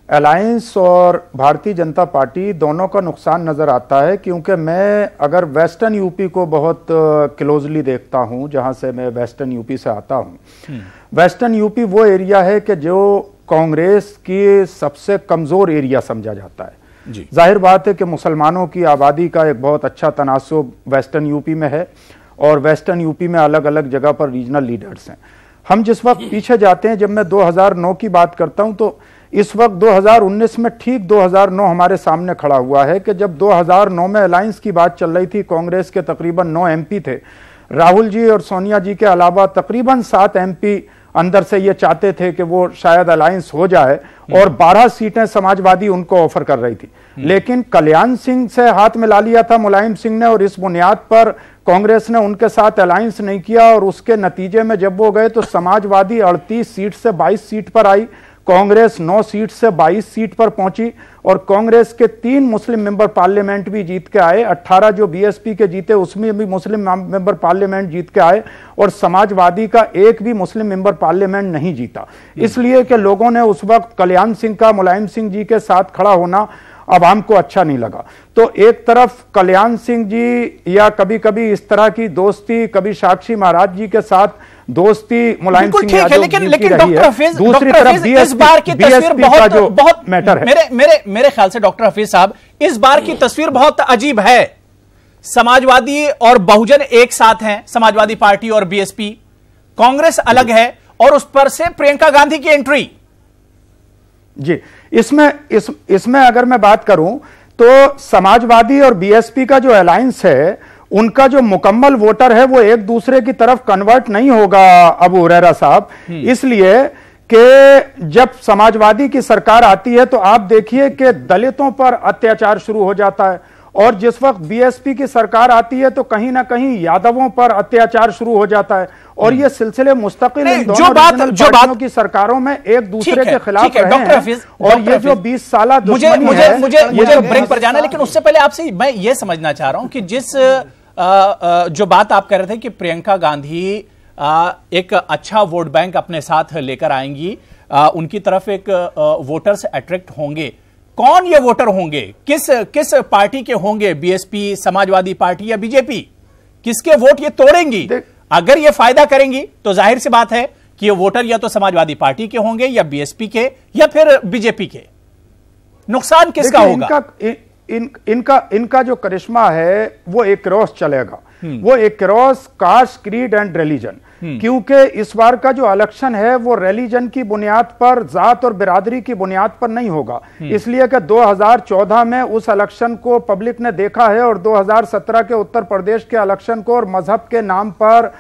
Speaker 5: अलायंस और भारतीय जनता पार्टी दोनों का नुकसान नज़र आता है, क्योंकि मैं अगर वेस्टर्न यूपी को बहुत क्लोजली देखता हूं, जहां से मैं वेस्टर्न यूपी से आता हूं, वेस्टर्न यूपी वो एरिया है कि जो कांग्रेस की सबसे कमज़ोर एरिया समझा जाता है। जाहिर बात है कि मुसलमानों की आबादी का एक बहुत अच्छा तनासुब वेस्टर्न यूपी में है, और वेस्टर्न यूपी में अलग अलग जगह पर रीजनल लीडर्स हैं। हम जिस वक्त पीछे जाते हैं, जब मैं 2009 की बात करता हूं, तो इस वक्त 2019 में ठीक 2009 हमारे सामने खड़ा हुआ है कि जब 2009 में अलायंस की बात चल रही थी, कांग्रेस के तकरीबन 9 एमपी थे, राहुल जी और सोनिया जी के अलावा तकरीबन 7 एमपी अंदर से ये चाहते थे कि वो शायद अलायंस हो जाए, और 12 सीटें समाजवादी उनको ऑफर कर रही थी। लेकिन कल्याण सिंह से हाथ मिला लिया था मुलायम सिंह ने, और इस बुनियाद पर कांग्रेस ने उनके साथ अलायंस नहीं किया, और उसके नतीजे में जब वो गए तो समाजवादी 38 सीट से 22 सीट पर आई, कांग्रेस 9 सीट से 22 सीट पर पहुंची, और कांग्रेस के 3 मुस्लिम मेंबर पार्लियामेंट भी जीत के आए। 18 जो बीएसपी के जीते उसमें भी मुस्लिम मेंबर पार्लियामेंट जीत के आए, और समाजवादी का एक भी मुस्लिम मेंबर पार्लियामेंट नहीं जीता। इसलिए कि लोगों ने उस वक्त कल्याण सिंह का मुलायम सिंह जी के साथ खड़ा होना आवाम को अच्छा नहीं लगा। तो एक तरफ कल्याण सिंह जी या कभी कभी इस तरह की दोस्ती, कभी साक्षी महाराज जी के साथ दोस्ती मुलायम सिंह यादव
Speaker 1: लेकिन
Speaker 5: जी की रही
Speaker 1: डॉक्टर
Speaker 5: है।
Speaker 1: हफीज,
Speaker 5: दूसरी तरफ
Speaker 1: इस बार की तस्वीर बहुत
Speaker 5: मैटर है।
Speaker 1: मेरे ख्याल से डॉक्टर हफीज साहब, इस बार की तस्वीर बहुत अजीब है। समाजवादी और बहुजन एक साथ हैं, समाजवादी पार्टी और बीएसपी, कांग्रेस अलग है, और उस पर से प्रियंका गांधी की एंट्री।
Speaker 5: जी, इसमें अगर मैं बात करूं तो समाजवादी और बीएसपी का जो अलायंस है, उनका जो मुकम्मल वोटर है वो एक दूसरे की तरफ कन्वर्ट नहीं होगा अबू हुरैरा साहब। इसलिए कि जब समाजवादी की सरकार आती है तो आप देखिए कि दलितों पर अत्याचार शुरू हो जाता है, और जिस वक्त बीएसपी की सरकार आती है तो कहीं ना कहीं यादवों पर अत्याचार शुरू हो जाता है, और ये सिलसिले मुस्तकिल इन दोनों पार्टियों की सरकारों में एक दूसरे के खिलाफ रहे हैं। और ये जो 20 साल
Speaker 1: मुझे ब्रेक पर जाना, लेकिन उससे पहले आपसे मैं ये समझना चाह रहा हूं कि जिस जो बात आप कह रहे थे कि प्रियंका गांधी एक अच्छा वोट बैंक अपने साथ लेकर आएंगी, उनकी तरफ एक वोटर्स अट्रैक्ट होंगे, कौन ये वोटर होंगे, किस पार्टी के होंगे, बीएसपी, समाजवादी पार्टी या बीजेपी, किसके वोट ये तोड़ेंगी? अगर ये फायदा करेंगी तो जाहिर सी बात है कि ये वोटर या तो समाजवादी पार्टी के होंगे या बीएसपी के या फिर बीजेपी के। नुकसान किसका होगा?
Speaker 5: इनका जो करिश्मा है वो एक क्रॉस चलेगा, वो एक cross caste, creed and religion, क्योंकि इस बार का जो इलेक्शन है वो रिलीजन की बुनियाद पर, जात और बिरादरी की बुनियाद पर नहीं होगा। इसलिए कि 2014 में उस इलेक्शन को पब्लिक ने देखा है, और 2017 के उत्तर प्रदेश के इलेक्शन को और मजहब के नाम पर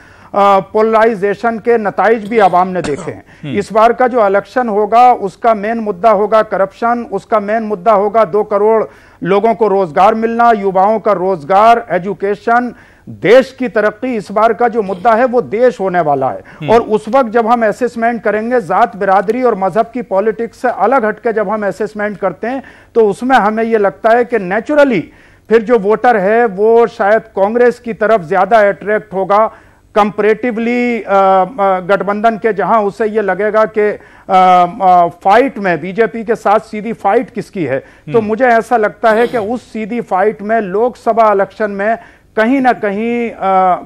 Speaker 5: पोलराइजेशन के नताइज भी आवाम ने देखे हैं। इस बार का जो इलेक्शन होगा उसका मेन मुद्दा होगा करप्शन, उसका मेन मुद्दा होगा 2 करोड़ लोगों को रोजगार मिलना, युवाओं का रोजगार, एजुकेशन, देश की तरक्की। इस बार का जो मुद्दा है वो देश होने वाला है, और उस वक्त जब हम असेसमेंट करेंगे जात, बिरादरी और मजहब की पॉलिटिक्स से अलग हटके जब हम असेसमेंट करते हैं तो उसमें हमें यह लगता है कि नेचुरली फिर जो वोटर है वो शायद कांग्रेस की तरफ ज्यादा अट्रैक्ट होगा कंपैरेटिवली गठबंधन के, जहां उसे ये लगेगा कि फाइट में बीजेपी के साथ सीधी फाइट किसकी है। तो मुझे ऐसा लगता है कि उस सीधी फाइट में लोकसभा इलेक्शन में कहीं ना कहीं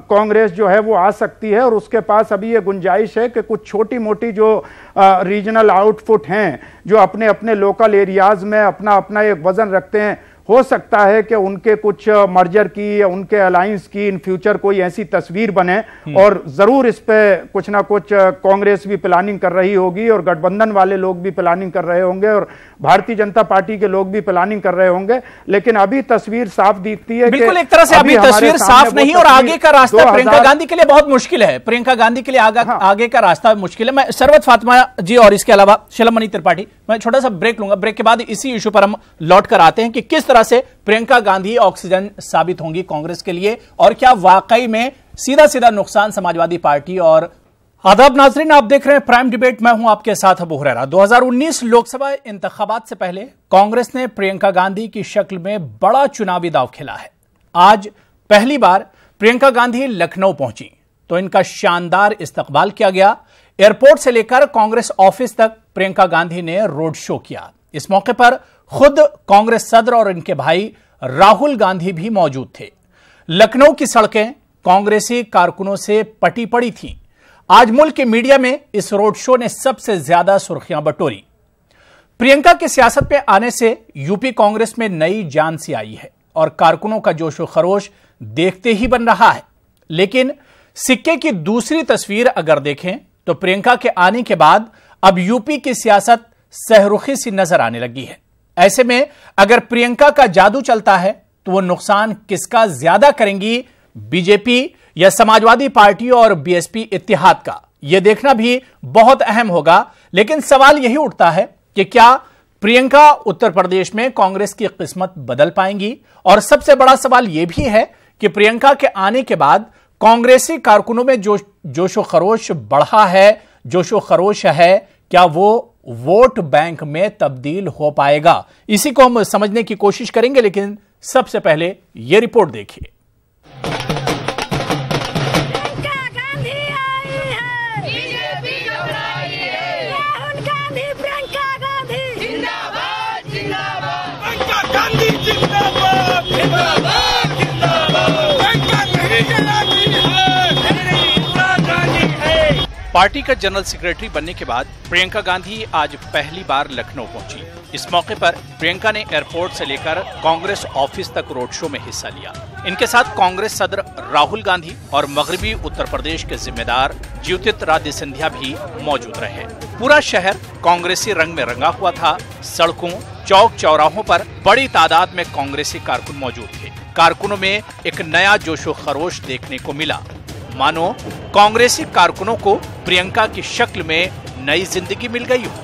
Speaker 5: कांग्रेस जो है वो आ सकती है, और उसके पास अभी ये गुंजाइश है कि कुछ छोटी मोटी जो रीजनल आउटपुट हैं, जो अपने अपने लोकल एरियाज में अपना अपना एक वजन रखते हैं, हो सकता है कि उनके कुछ मर्जर की या उनके अलायंस की इन फ्यूचर कोई ऐसी तस्वीर बने, और जरूर इस पे कुछ ना कुछ कांग्रेस भी प्लानिंग कर रही होगी, और गठबंधन वाले लोग भी प्लानिंग कर रहे होंगे, और भारतीय जनता पार्टी के लोग भी प्लानिंग कर रहे होंगे। लेकिन अभी तस्वीर साफ दिखती है,
Speaker 1: बिल्कुल एक तरह से अभी तस्वीर साफ नहीं, और आगे का रास्ता प्रियंका गांधी के लिए बहुत मुश्किल है। प्रियंका गांधी के लिए आगे का रास्ता मुश्किल है। मैं सरवत फातिमा जी और इसके अलावा शिलमणि त्रिपाठी, मैं छोटा सा ब्रेक लूंगा, ब्रेक के बाद इसी इशू पर हम लौट कर आते हैं कि किस तरह से प्रियंका गांधी ऑक्सीजन साबित होंगी कांग्रेस के लिए, और क्या वाकई में सीधा सीधा नुकसान समाजवादी पार्टी और। आदाब नाजरीन, आप देख रहे हैं प्राइम डिबेट, मैं हूं आपके साथ अबू हुरैरा। 2019 लोकसभा इंतखाबात से पहले कांग्रेस ने प्रियंका गांधी की शक्ल में बड़ा चुनावी दांव खेला है। आज पहली बार प्रियंका गांधी लखनऊ पहुंची तो इनका शानदार इस्तकबाल किया गया। एयरपोर्ट से लेकर कांग्रेस ऑफिस तक प्रियंका गांधी ने रोड शो किया। इस मौके पर खुद कांग्रेस सदर और इनके भाई राहुल गांधी भी मौजूद थे। लखनऊ की सड़कें कांग्रेसी कारकुनों से पटी पड़ी थीं। आज मुल्क के मीडिया में इस रोड शो ने सबसे ज्यादा सुर्खियां बटोरी। प्रियंका के सियासत में आने से यूपी कांग्रेस में नई जान सी आई है और कारकुनों का जोशो खरोश देखते ही बन रहा है। लेकिन सिक्के की दूसरी तस्वीर अगर देखें तो प्रियंका के आने के बाद अब यूपी की सियासत सहरुखी सी नजर आने लगी है। ऐसे में अगर प्रियंका का जादू चलता है तो वो नुकसान किसका ज्यादा करेंगी, बीजेपी या समाजवादी पार्टी और बीएसपी इत्तेहाद का, यह देखना भी बहुत अहम होगा। लेकिन सवाल यही उठता है कि क्या प्रियंका उत्तर प्रदेश में कांग्रेस की किस्मत बदल पाएंगी? और सबसे बड़ा सवाल यह भी है कि प्रियंका के आने के बाद कांग्रेसी कारकुनों में जोशो खरोश बढ़ा है, जोशो खरोश है, क्या वो वोट बैंक में तब्दील हो पाएगा? इसी को हम समझने की कोशिश करेंगे, लेकिन सबसे पहले यह रिपोर्ट देखिए। पार्टी का जनरल सेक्रेटरी बनने के बाद प्रियंका गांधी आज पहली बार लखनऊ पहुंची। इस मौके पर प्रियंका ने एयरपोर्ट से लेकर कांग्रेस ऑफिस तक रोड शो में हिस्सा लिया। इनके साथ कांग्रेस सदर राहुल गांधी और मगरबी उत्तर प्रदेश के जिम्मेदार ज्योतिरादित्य सिंधिया भी मौजूद रहे। पूरा शहर कांग्रेसी रंग में रंगा हुआ था। सड़कों, चौक चौराहों पर बड़ी तादाद में कांग्रेसी कारकुन मौजूद थे। कारकुनों में एक नया जोशो खरोश देखने को मिला, मानो कांग्रेसी कारकुनों को प्रियंका की शक्ल में नई जिंदगी मिल गई हो।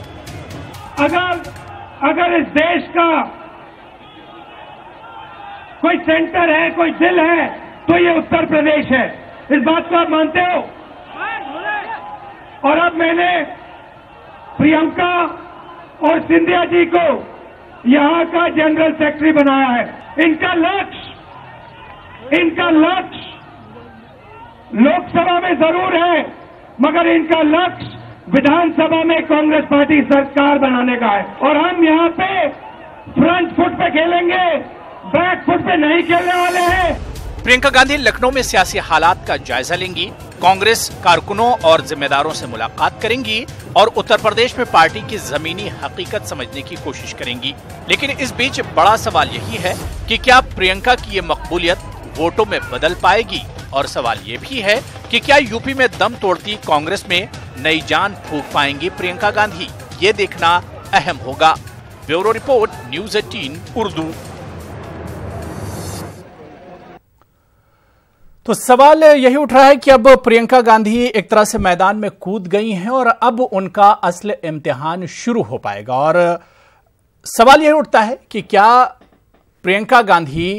Speaker 2: अगर इस देश का कोई सेंटर है, कोई दिल है, तो ये उत्तर प्रदेश है। इस बात को आप मानते हो? और अब मैंने प्रियंका और सिंधिया जी को यहां का जनरल सेक्रेटरी बनाया है। इनका लक्ष्य लोकसभा में जरूर है, मगर इनका लक्ष्य विधानसभा में कांग्रेस पार्टी सरकार बनाने का है। और हम यहाँ पे फ्रंट फुट पे खेलेंगे, बैक फुट पे नहीं खेलने वाले हैं।
Speaker 1: प्रियंका गांधी लखनऊ में सियासी हालात का जायजा लेंगी, कांग्रेस कारकुनों और जिम्मेदारों से मुलाकात करेंगी और उत्तर प्रदेश में पार्टी की जमीनी हकीकत समझने की कोशिश करेंगी। लेकिन इस बीच बड़ा सवाल यही है कि क्या प्रियंका की ये मकबूलियत वोटों में बदल पाएगी? और सवाल ये भी है कि क्या यूपी में दम तोड़ती कांग्रेस में नई जान फूंक पाएंगी प्रियंका गांधी? ये देखना अहम होगा। Bureau report, news 18 Urdu. तो सवाल यही उठ रहा है कि अब प्रियंका गांधी एक तरह से मैदान में कूद गई हैं और अब उनका असल इम्तिहान शुरू हो पाएगा। और सवाल यही उठता है कि क्या प्रियंका गांधी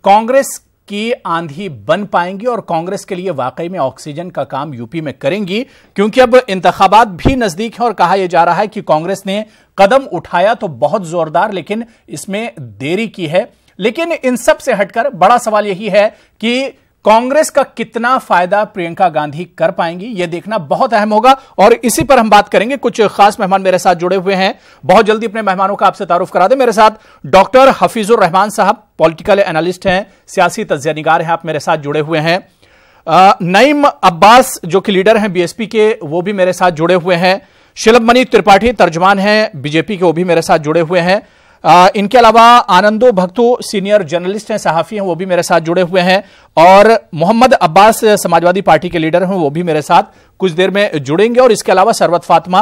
Speaker 1: कांग्रेस की आंधी बन पाएंगी और कांग्रेस के लिए वाकई में ऑक्सीजन का काम यूपी में करेंगी? क्योंकि अब इंतखाबात भी नजदीक है और कहा यह जा रहा है कि कांग्रेस ने कदम उठाया तो बहुत जोरदार, लेकिन इसमें देरी की है। लेकिन इन सब से हटकर बड़ा सवाल यही है कि कांग्रेस का कितना फायदा प्रियंका गांधी कर पाएंगी, यह देखना बहुत अहम होगा। और इसी पर हम बात करेंगे। कुछ खास मेहमान मेरे साथ जुड़े हुए हैं। बहुत जल्दी अपने मेहमानों का आपसे तारुफ करा दें। मेरे साथ डॉक्टर हफीजुर रहमान साहब, पॉलिटिकल एनालिस्ट हैं, सियासी तज्ज़िया-निगार हैं, आप मेरे साथ जुड़े हुए हैं। नईम अब्बास जो कि लीडर हैं बीएसपी के, वो भी मेरे साथ जुड़े हुए हैं। शिलमणि त्रिपाठी तर्जमान हैं बीजेपी के, वो भी मेरे साथ जुड़े हुए हैं। इनके अलावा आनंदो भक्तू सीनियर जर्नलिस्ट हैं, सहाफी हैं, वो भी मेरे साथ जुड़े हुए हैं। और मोहम्मद अब्बास समाजवादी पार्टी के लीडर हैं, वो भी मेरे साथ कुछ देर में जुड़ेंगे। और इसके अलावा सरवत फातिमा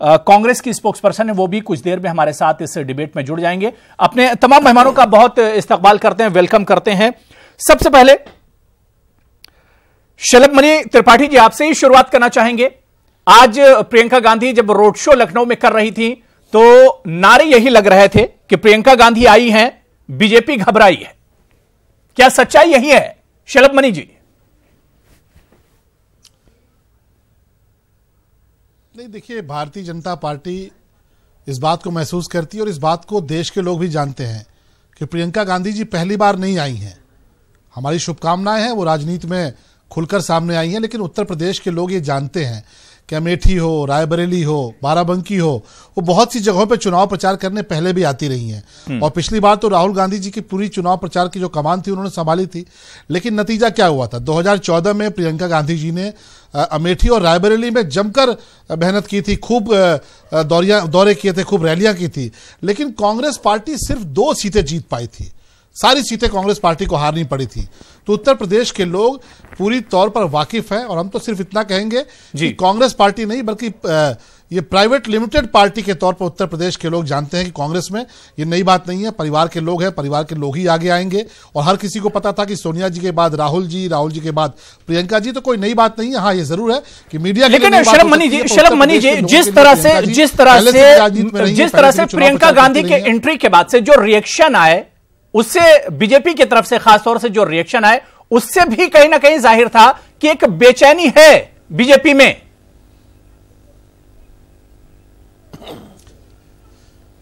Speaker 1: कांग्रेस की स्पोक्सपर्सन है, वो भी कुछ देर में हमारे साथ इस डिबेट में जुड़ जाएंगे। अपने तमाम मेहमानों का बहुत इस्तकबाल करते हैं, वेलकम करते हैं। सबसे पहले शिलमणि त्रिपाठी जी, आपसे ही शुरुआत करना चाहेंगे। आज प्रियंका गांधी जब रोड शो लखनऊ में कर रही थी तो नारे यही लग रहे थे कि प्रियंका गांधी आई हैं, बीजेपी घबराई है। क्या सच्चाई यही है शिलमणि जी?
Speaker 3: नहीं, देखिए, भारतीय जनता पार्टी इस बात को महसूस करती है और इस बात को देश के लोग भी जानते हैं कि प्रियंका गांधी जी पहली बार नहीं आई हैं। हमारी शुभकामनाएं हैं, वो राजनीति में खुलकर सामने आई हैं, लेकिन उत्तर प्रदेश के लोग ये जानते हैं कि अमेठी हो, रायबरेली हो, बाराबंकी हो, वो बहुत सी जगहों पे चुनाव प्रचार करने पहले भी आती रही हैं। और पिछली बार तो राहुल गांधी जी की पूरी चुनाव प्रचार की जो कमान थी उन्होंने संभाली थी। लेकिन नतीजा क्या हुआ था? 2014 में प्रियंका गांधी जी ने अमेठी और रायबरेली में जमकर मेहनत की थी, खूब दौरे किए थे, खूब रैलियां की थी। लेकिन कांग्रेस पार्टी सिर्फ 2 सीटें जीत पाई थी, सारी सीटें कांग्रेस पार्टी को हारनी पड़ी थी। तो उत्तर प्रदेश के लोग पूरी तौर पर वाकिफ हैं। और हम तो सिर्फ इतना कहेंगे कि कांग्रेस पार्टी नहीं बल्कि ये प्राइवेट लिमिटेड पार्टी के तौर पर उत्तर प्रदेश के लोग जानते हैं कि कांग्रेस में ये नई बात नहीं है, परिवार के लोग हैं, परिवार के लोग ही आगे आएंगे। और हर किसी को पता था कि सोनिया जी के बाद राहुल जी के बाद प्रियंका जी, तो कोई नई बात नहीं है। हाँ, ये जरूर है कि मीडिया
Speaker 1: लेकिन शलभ मनी जी जिस तरह से प्रियंका गांधी के एंट्री के बाद से जो रिएक्शन आए, उससे बीजेपी की तरफ से खासतौर से जो रिएक्शन आए, उससे भी कहीं ना कहीं जाहिर था कि एक बेचैनी है बीजेपी में।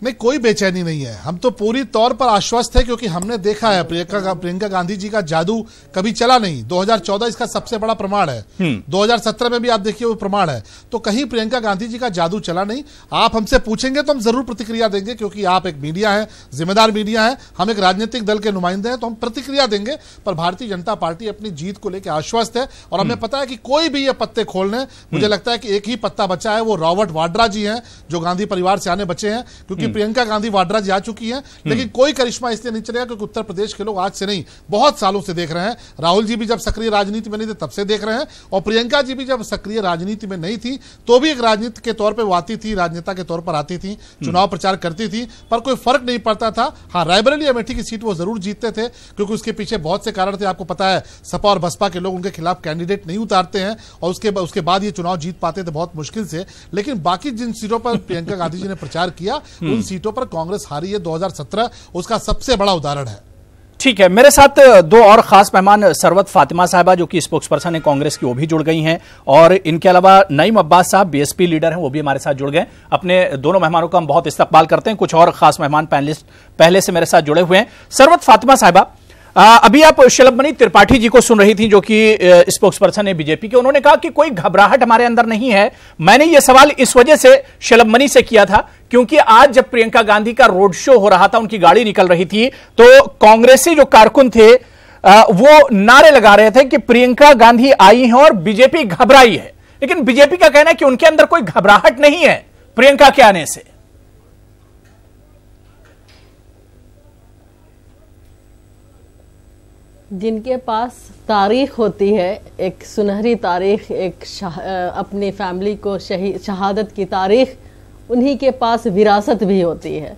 Speaker 3: नहीं, कोई बेचैनी नहीं है। हम तो पूरी तौर पर आश्वस्त है क्योंकि हमने देखा है प्रियंका गांधी जी का जादू कभी चला नहीं। 2014 इसका सबसे बड़ा प्रमाण है। 2017 में भी आप देखिए वो प्रमाण है। तो कहीं प्रियंका गांधी जी का जादू चला नहीं। आप हमसे पूछेंगे तो हम जरूर प्रतिक्रिया देंगे क्योंकि आप एक मीडिया है, जिम्मेदार मीडिया है, हम एक राजनीतिक दल के नुमाइंदे हैं, तो हम प्रतिक्रिया देंगे। पर भारतीय जनता पार्टी अपनी जीत को लेकर आश्वस्त है और हमें पता है कि कोई भी ये पत्ते खोलने, मुझे लगता है कि एक ही पत्ता बचा है, वो रॉबर्ट वाड्रा जी हैं जो गांधी परिवार से आने बचे हैं। क्योंकि प्रियंका गांधी वाड्रा जी आ चुकी हैं, लेकिन कोई करिश्मा इसलिए नहीं चलेगा क्योंकि उत्तर प्रदेश के लोग आज से नहीं, बहुत सालों से देख रहे हैं। राहुल जी भी जब सक्रिय राजनीति में नहीं थे तब से देख रहे हैं, और प्रियंका जी भी जब सक्रिय राजनीति में नहीं थी तो भी एक राजनीति के तौर पर वो आती थी, राजनेता के तौर पर आती थी, चुनाव प्रचार करती थी, पर कोई फर्क नहीं पड़ता था। हाँ, रायबरेली अमेठी की सीट वो जरूर जीतते थे क्योंकि उसके पीछे बहुत से कारण थे। आपको पता है, सपा और बसपा के लोग उनके खिलाफ कैंडिडेट नहीं उतारते हैं और उसके बाद ये चुनाव जीत पाते थे बहुत मुश्किल से। लेकिन बाकी जिन सीटों पर प्रियंका गांधी जी ने प्रचार किया, उन सीटों पर कांग्रेस हारी है। 2017 उसका सबसे बड़ा उदाहरण है।
Speaker 1: ठीक है, मेरे साथ दो और खास मेहमान सरवत फातिमा साहिबा जो कि स्पोक्स पर्सन है कांग्रेस की, वो भी जुड़ गई हैं, और इनके अलावा नईम अब्बास साहब बीएसपी लीडर हैं, वो भी हमारे साथ जुड़ गए। अपने दोनों मेहमानों का हम बहुत इस्तकबाल करते हैं। कुछ और खास मेहमान पैनलिस्ट पहले से मेरे साथ जुड़े हुए हैं। सरवत फातिमा साहिबा, अभी आप शलभ मनी त्रिपाठी जी को सुन रही थी जो कि स्पोक्स पर्सन है बीजेपी के। उन्होंने कहा कि कोई घबराहट हमारे अंदर नहीं है। मैंने ये सवाल इस वजह से शलभ मनी से किया था क्योंकि आज जब प्रियंका गांधी का रोड शो हो रहा था, उनकी गाड़ी निकल रही थी, तो कांग्रेसी जो कारकुन थे वो नारे लगा रहे थे कि प्रियंका गांधी आई है और बीजेपी घबराई है। लेकिन बीजेपी का कहना है कि उनके अंदर कोई घबराहट नहीं है प्रियंका के आने से।
Speaker 4: जिनके पास तारीख होती है, एक सुनहरी तारीख, एक अपनी फैमिली को शहादत की तारीख, उन्हीं के पास विरासत भी होती है।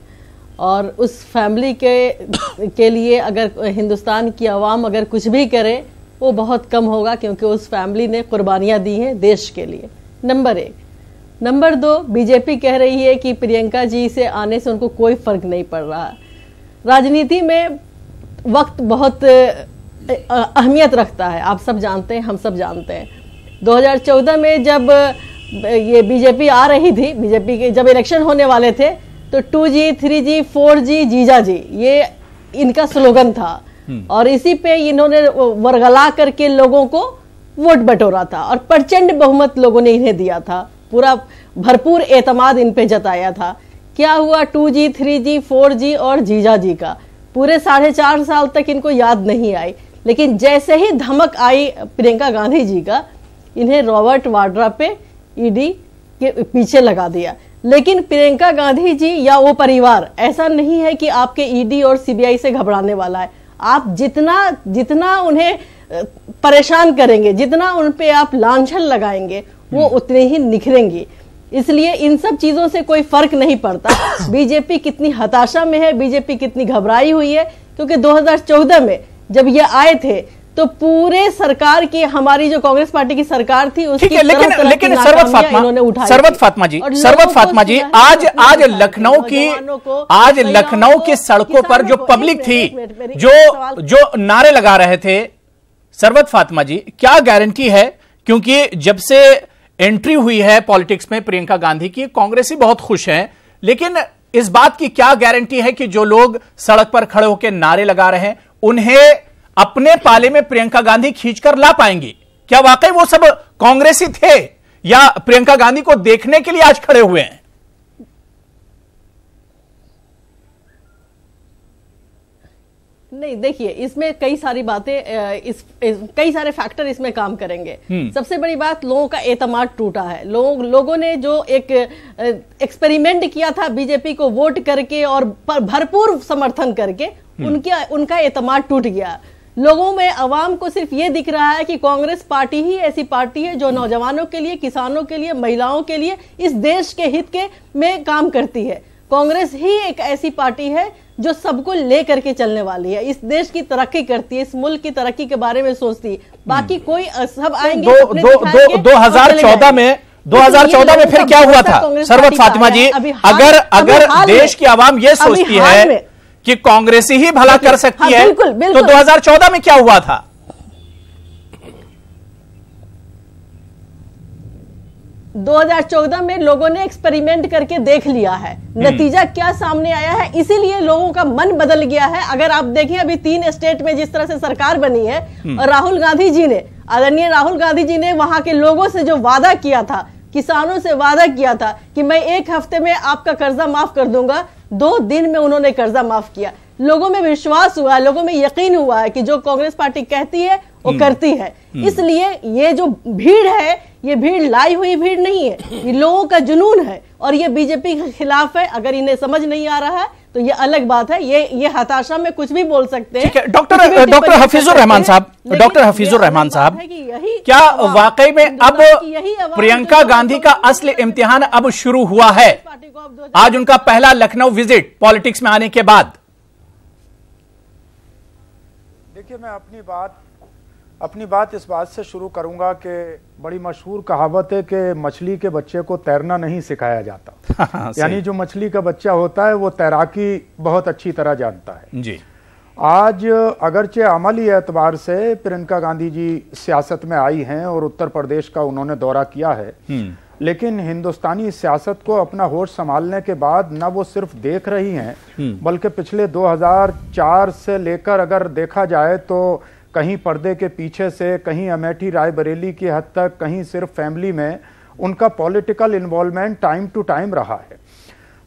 Speaker 4: और उस फैमिली के लिए अगर हिंदुस्तान की आवाम अगर कुछ भी करे वो बहुत कम होगा क्योंकि उस फैमिली ने कुर्बानियाँ दी हैं देश के लिए। नंबर 1। नंबर 2, बीजेपी कह रही है कि प्रियंका जी से आने से उनको कोई फर्क नहीं पड़ रहा। राजनीति में वक्त बहुत अहमियत रखता है, आप सब जानते हैं, हम सब जानते हैं। 2014 में जब ये बीजेपी आ रही थी, बीजेपी के जब इलेक्शन होने वाले थे, तो 2G, 3G, 4G, जीजा जी, ये इनका स्लोगन था और इसी पे इन्होंने वर्गला करके लोगों को वोट बटोरा था और प्रचंड बहुमत लोगों ने इन्हें दिया था। पूरा भरपूर एतमाद इन पे जताया था। क्या हुआ 2G, 3G, 4G और जीजा जी का पूरे 4.5 साल तक इनको याद नहीं आई। लेकिन जैसे ही धमक आई प्रियंका गांधी जी का, इन्हें रॉबर्ट वाड्रा पे ईडी के पीछे लगा दिया। लेकिन प्रियंका गांधी जी या वो परिवार ऐसा नहीं है कि आपके ईडी और सीबीआई से घबराने वाला है। आप जितना उन्हें परेशान करेंगे, जितना उन पे आप लांछन लगाएंगे, वो उतने ही निखरेंगे। इसलिए इन सब चीजों से कोई फर्क नहीं पड़ता बीजेपी कितनी हताशा में है, बीजेपी कितनी घबराई हुई है। क्योंकि 2014 में जब ये आए थे तो पूरे सरकार की, हमारी जो कांग्रेस पार्टी की सरकार थी उसकी
Speaker 1: लेकिन सरवत फातिमा जी आज लखनऊ की सड़कों पर जो पब्लिक थी, जो नारे लगा रहे थे, सरवत फातिमा जी, क्या गारंटी है? क्योंकि जब से एंट्री हुई है पॉलिटिक्स में प्रियंका गांधी की, कांग्रेसी बहुत खुश हैं, लेकिन इस बात की क्या गारंटी है कि जो लोग सड़क पर खड़े होकर नारे लगा रहे हैं उन्हें अपने पाले में प्रियंका गांधी खींचकर ला पाएंगी? क्या वाकई वो सब कांग्रेसी थे या प्रियंका गांधी को देखने के लिए आज खड़े हुए हैं?
Speaker 4: नहीं, देखिए, इसमें कई सारी बातें, कई सारे फैक्टर इसमें काम करेंगे। सबसे बड़ी बात, लोगों का एतमाद टूटा है। लोगों ने जो एक एक्सपेरिमेंट किया था बीजेपी को वोट करके और भरपूर समर्थन करके, उनका एतमाद टूट गया। लोगों में, अवाम को सिर्फ ये दिख रहा है कि कांग्रेस पार्टी ही ऐसी पार्टी है जो नौजवानों के लिए, किसानों के लिए, महिलाओं के लिए, इस देश के हित के में काम करती है। कांग्रेस ही एक ऐसी पार्टी है जो सबको लेकर के चलने वाली है, इस देश की तरक्की करती है, इस मुल्क की तरक्की के बारे में सोचती है। बाकी कोई सब आएंगे
Speaker 1: 2014 में फिर क्या हुआ था सरवत फातिमा जी? अगर देश की आवाम ये सोचती है कि कांग्रेस ही भला कर सकती है, तो 2014 में क्या हुआ था?
Speaker 4: – 2014 में लोगों ने एक्सपेरिमेंट करके देख लिया है, नतीजा क्या सामने आया है, इसीलिए लोगों का मन बदल गया है। अगर आप देखें अभी 3 स्टेट में जिस तरह से सरकार बनी है, और राहुल गांधी जी ने, आदरणीय राहुल गांधी जी ने वहां के लोगों से जो वादा किया था, किसानों से वादा किया था कि मैं 1 हफ्ते में आपका कर्जा माफ कर दूंगा, 2 दिन में उन्होंने कर्जा माफ किया। लोगों में विश्वास हुआ है, लोगों में यकीन हुआ है कि जो कांग्रेस पार्टी कहती है वो करती है। इसलिए ये जो भीड़ है, ये भीड़ लाई हुई भीड़ नहीं है, ये लोगों का जुनून है, और ये बीजेपी के खिलाफ है। अगर इन्हें समझ नहीं आ रहा है तो ये अलग बात है, ये हताशा में कुछ भी बोल सकते हैं।
Speaker 1: डॉक्टर हफीजुर रहमान साहब, क्या वाकई में अब प्रियंका गांधी का असली इम्तिहान अब शुरू हुआ है? आज उनका पहला लखनऊ विजिट पॉलिटिक्स में आने के बाद।
Speaker 5: देखिए, मैं अपनी बात इस बात से शुरू करूंगा कि बड़ी मशहूर कहावत है कि मछली के बच्चे को तैरना नहीं सिखाया जाता। यानी जो मछली का बच्चा होता है वो तैराकी बहुत अच्छी तरह जानता है
Speaker 1: जी।
Speaker 5: आज अगरचे अमली एतबार से प्रियंका गांधी जी सियासत में आई हैं और उत्तर प्रदेश का उन्होंने दौरा किया है, लेकिन हिंदुस्तानी सियासत को अपना होश संभालने के बाद न वो सिर्फ देख रही हैं, बल्कि पिछले 2004 से लेकर अगर देखा जाए तो कहीं पर्दे के पीछे से, कहीं अमेठी रायबरेली की हद तक, कहीं सिर्फ फैमिली में उनका political involvement time to time रहा है।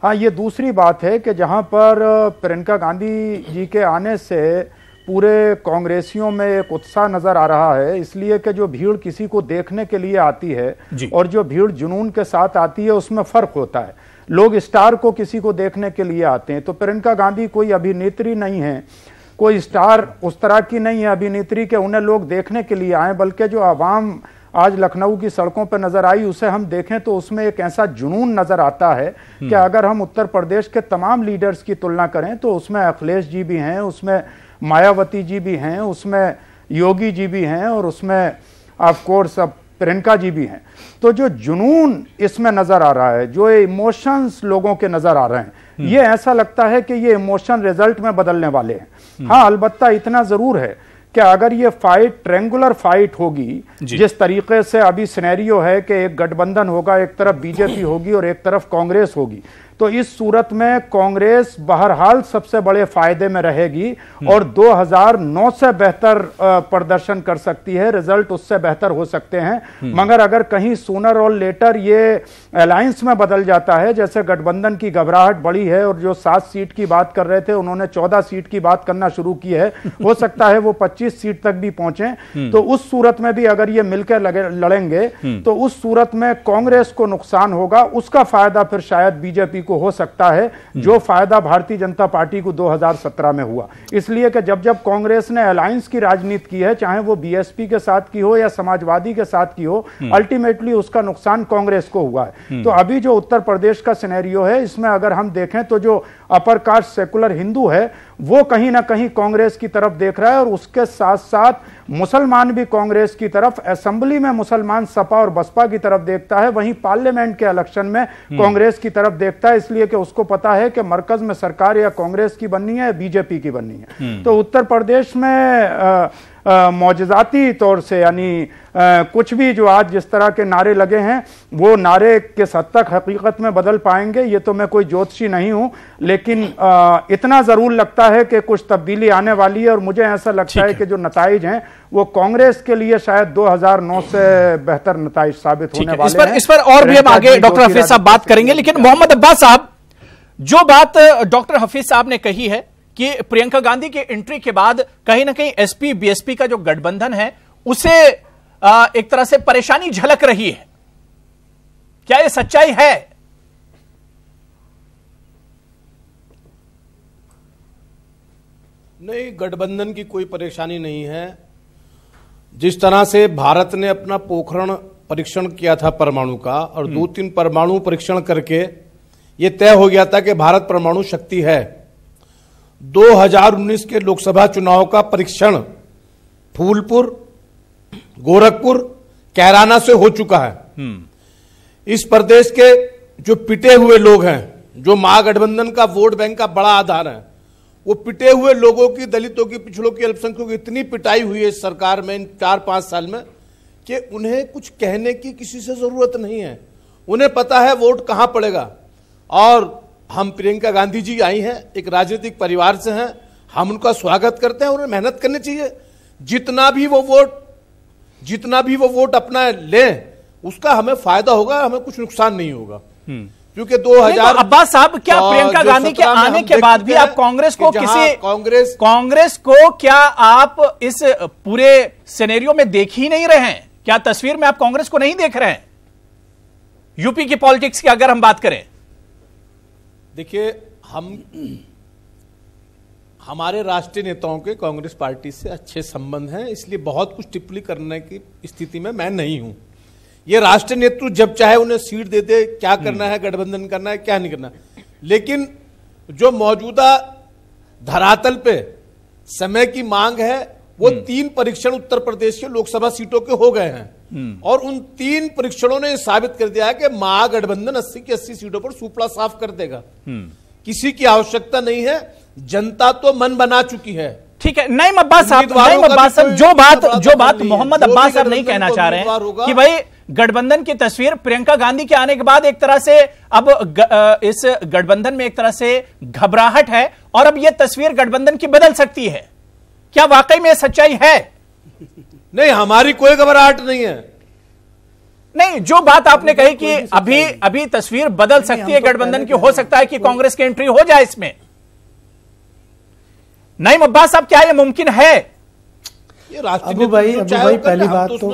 Speaker 5: हाँ, ये दूसरी बात है कि जहां पर प्रियंका गांधी जी के आने से पूरे कांग्रेसियों में एक उत्साह नजर आ रहा है, इसलिए कि जो भीड़ किसी को देखने के लिए आती है और जो भीड़ जुनून के साथ आती है उसमें फर्क होता है। लोग स्टार को किसी को देखने के लिए आते हैं, तो प्रियंका गांधी कोई अभिनेत्री नहीं है, कोई स्टार उस तरह की नहीं है अभिनेत्री के उन्हें लोग देखने के लिए आए, बल्कि जो आवाम आज लखनऊ की सड़कों पर नजर आई उसे हम देखें तो उसमें एक ऐसा जुनून नजर आता है कि अगर हम उत्तर प्रदेश के तमाम लीडर्स की तुलना करें तो उसमें अखिलेश जी भी हैं, उसमें मायावती जी भी हैं, उसमें योगी जी भी हैं और उसमें ऑफ कोर्स अब प्रियंका जी भी हैं। तो जो जुनून इसमें नजर आ रहा है, जो इमोशंस लोगों के नजर आ रहे हैं, ये ऐसा लगता है कि ये इमोशन रिजल्ट में बदलने वाले हैं। हाँ, अलबत्ता इतना जरूर है कि अगर ये फाइट ट्रेंगुलर फाइट होगी, जिस तरीके से अभी सिनेरियो है कि एक गठबंधन होगा, एक तरफ बीजेपी होगी और एक तरफ कांग्रेस होगी, तो इस सूरत में कांग्रेस बहरहाल सबसे बड़े फायदे में रहेगी और 2009 से बेहतर प्रदर्शन कर सकती है, रिजल्ट उससे बेहतर हो सकते हैं। मगर अगर कहीं सूनर और लेटर ये अलायंस में बदल जाता है, जैसे गठबंधन की घबराहट बढ़ी है और जो 7 सीट की बात कर रहे थे उन्होंने 14 सीट की बात करना शुरू की है, हो सकता है वो 25 सीट तक भी पहुंचे, तो उस सूरत में भी अगर ये मिलकर लड़ेंगे तो उस सूरत में कांग्रेस को नुकसान होगा, उसका फायदा फिर शायद बीजेपी को हो सकता है, जो फायदा भारतीय जनता पार्टी को 2017 में हुआ। इसलिए कि जब जब कांग्रेस ने अलायंस की राजनीति की है, चाहे वो बीएसपी के साथ की हो या समाजवादी के साथ की हो, अल्टीमेटली उसका नुकसान कांग्रेस को हुआ है। तो अभी जो उत्तर प्रदेश का सिनेरियो है, इसमें अगर हम देखें तो जो अपर कास्ट सेकुलर हिंदू है वो कहीं ना कहीं कांग्रेस की तरफ देख रहा है और उसके साथ साथ मुसलमान भी कांग्रेस की तरफ, असेंबली में मुसलमान सपा और बसपा की तरफ देखता है, वहीं पार्लियामेंट के इलेक्शन में कांग्रेस की तरफ देखता है, इसलिए कि उसको पता है कि मरकज में सरकार या कांग्रेस की बननी है या बीजेपी की बननी है। तो उत्तर प्रदेश में मौजज़ाती तौर से यानी कुछ भी जो आज जिस तरह के नारे लगे हैं वो नारे किस हद तक हकीकत में बदल पाएंगे, ये तो मैं कोई ज्योतिषी नहीं हूं, लेकिन इतना जरूर लगता है कि कुछ तब्दीली आने वाली है और मुझे ऐसा लगता है कि जो नताइज हैं वो कांग्रेस के लिए शायद 2009 से बेहतर नताइज साबित होने वाले हैं।
Speaker 1: इस पर और भी हम आगे डॉक्टर हफीज साहब बात करेंगे, लेकिन मोहम्मद अब्बास साहब, जो बात डॉक्टर हफीज साहब ने कही है कि प्रियंका गांधी के एंट्री के बाद कहीं ना कहीं एसपी बीएसपी का जो गठबंधन है उसे एक तरह से परेशानी झलक रही है, क्या यह सच्चाई है?
Speaker 6: नहीं, गठबंधन की कोई परेशानी नहीं है। जिस तरह से भारत ने अपना पोखरण परीक्षण किया था परमाणु का, और 2-3 परमाणु परीक्षण करके ये तय हो गया था कि भारत परमाणु शक्ति है। 2019 के लोकसभा चुनाव का परीक्षण फूलपुर, गोरखपुर, कैराना से हो चुका है। इस प्रदेश के जो पिटे हुए लोग हैं, जो महागठबंधन का वोट बैंक का बड़ा आधार है, वो पिटे हुए लोगों की, दलितों की, पिछड़ों की, अल्पसंख्यकों की इतनी पिटाई हुई है इस सरकार में इन 4-5 साल में कि उन्हें कुछ कहने की किसी से जरूरत नहीं है। उन्हें पता है वोट कहां पड़ेगा। और हम प्रियंका गांधी जी आई हैं, एक राजनीतिक परिवार से हैं, हम उनका स्वागत करते हैं। उन्हें मेहनत करनी चाहिए। जितना भी वो वोट अपना लें, उसका हमें फायदा होगा, हमें कुछ नुकसान नहीं होगा। क्योंकि 2000
Speaker 1: अब्बास साहब, क्या प्रियंका गांधी के आने के बाद भी आप कांग्रेस को क्या आप इस पूरे सिनेरियो में देख ही नहीं रहे हैं? क्या तस्वीर में आप कांग्रेस को नहीं देख रहे हैं? यूपी की पॉलिटिक्स की अगर हम बात करें,
Speaker 6: देखिए, हमारे राष्ट्रीय नेताओं के कांग्रेस पार्टी से अच्छे संबंध हैं, इसलिए बहुत कुछ टिप्पणी करने की स्थिति में मैं नहीं हूं। ये राष्ट्रीय नेतृत्व जब चाहे उन्हें सीट दे दे, क्या करना है, गठबंधन करना है, क्या नहीं करना है। लेकिन जो मौजूदा धरातल पे समय की मांग है, वो 3 परीक्षण उत्तर प्रदेश के लोकसभा सीटों के हो गए हैं, और उन 3 परीक्षणों ने साबित कर दिया है कि महागठबंधन 80 की 80 सीटों पर सुपड़ा साफ कर देगा। किसी की आवश्यकता नहीं है, जनता तो मन बना चुकी है।
Speaker 1: ठीक है, नईम अब्बास साहब, जो बात मोहम्मद अब्बास साहब नहीं कहना चाह रहे हैं कि भाई गठबंधन की तस्वीर प्रियंका गांधी के आने के बाद एक तरह से अब इस गठबंधन में एक तरह से घबराहट है, और अब यह तस्वीर गठबंधन की बदल सकती है। क्या वाकई में सच्चाई है?
Speaker 6: नहीं, हमारी कोई घबराहट नहीं है।
Speaker 1: नहीं, जो बात आपने कही कि अभी तस्वीर बदल सकती है गठबंधन की, हो सकता है कि कांग्रेस की एंट्री हो जाए इसमें। नईम अब्बास साहब, क्या यह मुमकिन है?
Speaker 6: ये अबू भाई
Speaker 7: पहली बात तो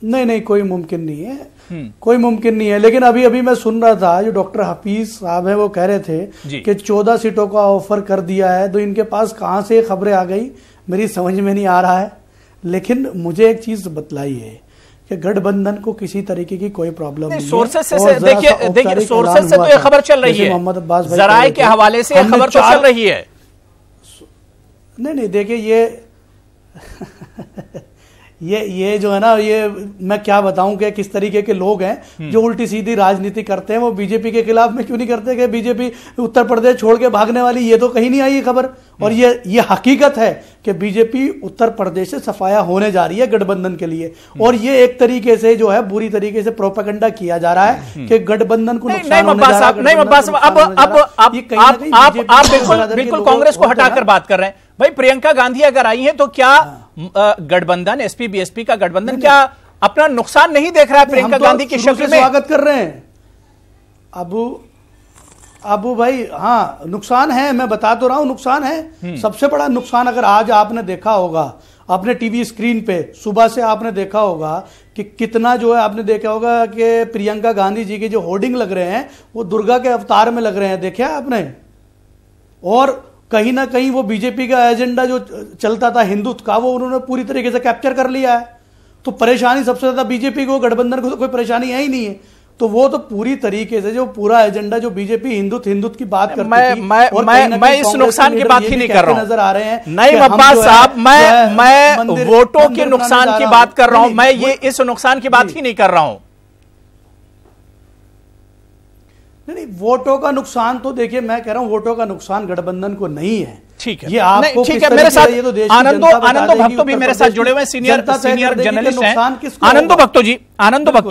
Speaker 7: नहीं, कोई मुमकिन नहीं है, कोई मुमकिन नहीं है। लेकिन अभी मैं सुन रहा था, जो डॉक्टर हफीज साहब है वो कह रहे थे कि 14 सीटों का ऑफर कर दिया है, तो इनके पास कहां से खबरें आ गई, मेरी समझ में नहीं आ रहा है। लेकिन मुझे एक चीज बतलाई है कि गठबंधन को किसी तरीके की कोई प्रॉब्लम नहीं है।
Speaker 1: सोर्सेस से देखिए सोर्सेस से तो ये खबर चल रही है, मोहम्मद अब्बास जराए के हवाले से खबर तो चल रही है।
Speaker 7: नहीं, देखिए ये जो है ना, ये मैं क्या बताऊं कि किस तरीके के लोग हैं जो उल्टी सीधी राजनीति करते हैं। वो बीजेपी के खिलाफ में क्यों नहीं करते कि बीजेपी उत्तर प्रदेश छोड़ के भागने वाली, ये तो कहीं नहीं आई खबर। और ये हकीकत है कि बीजेपी उत्तर प्रदेश से सफाया होने जा रही है गठबंधन के लिए, और ये एक तरीके से जो है बुरी तरीके से प्रोपेगेंडा किया जा रहा है कि गठबंधन को नुकसान होने जा रहा है।
Speaker 1: नहीं, आप बिल्कुल कांग्रेस को हटाकर बात कर रहे हैं। भाई, प्रियंका गांधी अगर आई है तो क्या गठबंधन, एसपी बीएसपी का गठबंधन क्या अपना नुकसान नहीं देख रहा है प्रियंका गांधी की शक्ल में?
Speaker 7: स्वागत कर रहे हैं अबू भाई। हाँ, नुकसान है, मैं बता तो रहा हूं, नुकसान है। सबसे बड़ा नुकसान अगर आज आपने देखा होगा अपने टीवी स्क्रीन पे, सुबह से आपने देखा होगा कि कितना जो है, आपने देखा होगा कि प्रियंका गांधी जी के जो होर्डिंग लग रहे हैं वो दुर्गा के अवतार में लग रहे हैं, देखा आपने। और कहीं ना कहीं वो बीजेपी का एजेंडा जो चलता था हिंदुत्व का, वो उन्होंने पूरी तरीके से कैप्चर कर लिया है। तो परेशानी सबसे ज्यादा बीजेपी को, गठबंधन को तो कोई परेशानी है ही नहीं है। तो वो तो पूरी तरीके से जो पूरा एजेंडा जो बीजेपी हिंदुत्व की बात करती थी,
Speaker 1: मैं इस नुकसान की बात ही नहीं कर रहा हूं,
Speaker 7: नजर आ रहे हैं।
Speaker 1: नहीं अब्बास साहब, मैं वोटों के नुकसान की बात कर रहा हूं, मैं ये इस नुकसान की बात ही नहीं कर रहा हूं।
Speaker 7: नहीं, वोटों का नुकसान तो देखिए, मैं कह रहा हूं वोटों का नुकसान गठबंधन को नहीं है।
Speaker 1: ठीक है,
Speaker 7: ये आपको
Speaker 1: ठीक है। मेरे साथ आनंदो भक्तो भी मेरे साथ जुड़े हुए, सीनियर जर्नलिस्ट हैं। आनंदो भक्तो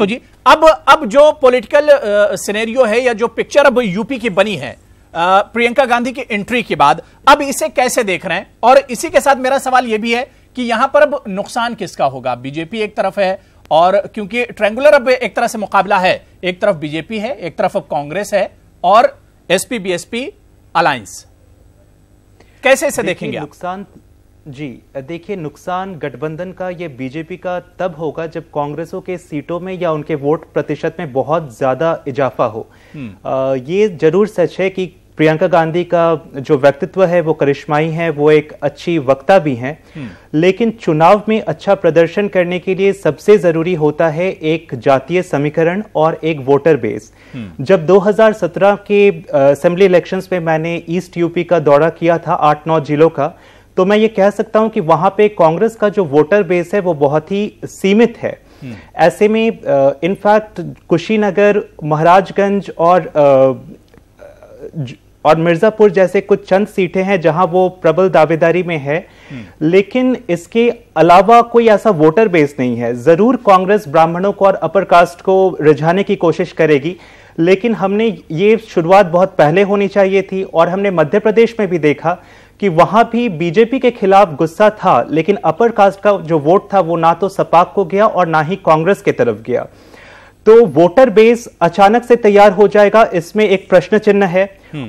Speaker 1: जी, अब जो पॉलिटिकल सिनेरियो है या जो पिक्चर अब यूपी की बनी है प्रियंका गांधी की एंट्री के बाद, अब इसे कैसे देख रहे हैं? और इसी के साथ मेरा सवाल यह भी है कि यहां पर अब नुकसान किसका होगा? बीजेपी एक तरफ है, और क्योंकि ट्रायंगुलर अब एक तरह से मुकाबला है, एक तरफ बीजेपी है, एक तरफ अब कांग्रेस है, और एसपी बीएसपी अलायंस, कैसे इसे देखेंगे आप?
Speaker 8: नुकसान जी, देखिए, नुकसान गठबंधन का, ये बीजेपी का तब होगा जब कांग्रेसों के सीटों में या उनके वोट प्रतिशत में बहुत ज्यादा इजाफा हो। ये जरूर सच है कि प्रियंका गांधी का जो व्यक्तित्व है वो करिश्माई है, वो एक अच्छी वक्ता भी हैं, लेकिन चुनाव में अच्छा प्रदर्शन करने के लिए सबसे जरूरी होता है एक जातीय समीकरण और एक वोटर बेस। जब 2017 के असेंबली इलेक्शंस में मैंने ईस्ट यूपी का दौरा किया था 8-9 जिलों का, तो मैं ये कह सकता हूं कि वहां पे कांग्रेस का जो वोटर बेस है वो बहुत ही सीमित है। ऐसे में इनफैक्ट कुशीनगर, महाराजगंज और मिर्जापुर जैसे कुछ चंद सीटें हैं जहां वो प्रबल दावेदारी में है, लेकिन इसके अलावा कोई ऐसा वोटर बेस नहीं है। जरूर कांग्रेस ब्राह्मणों को और अपर कास्ट को रिझाने की कोशिश करेगी, लेकिन हमने ये शुरुआत बहुत पहले होनी चाहिए थी। और हमने मध्य प्रदेश में भी देखा कि वहां भी बीजेपी के खिलाफ गुस्सा था, लेकिन अपर कास्ट का जो वोट था वो ना तो सपाक को गया और ना ही कांग्रेस के तरफ गया। तो वोटर बेस अचानक से तैयार हो जाएगा, इसमें एक प्रश्न चिन्ह है।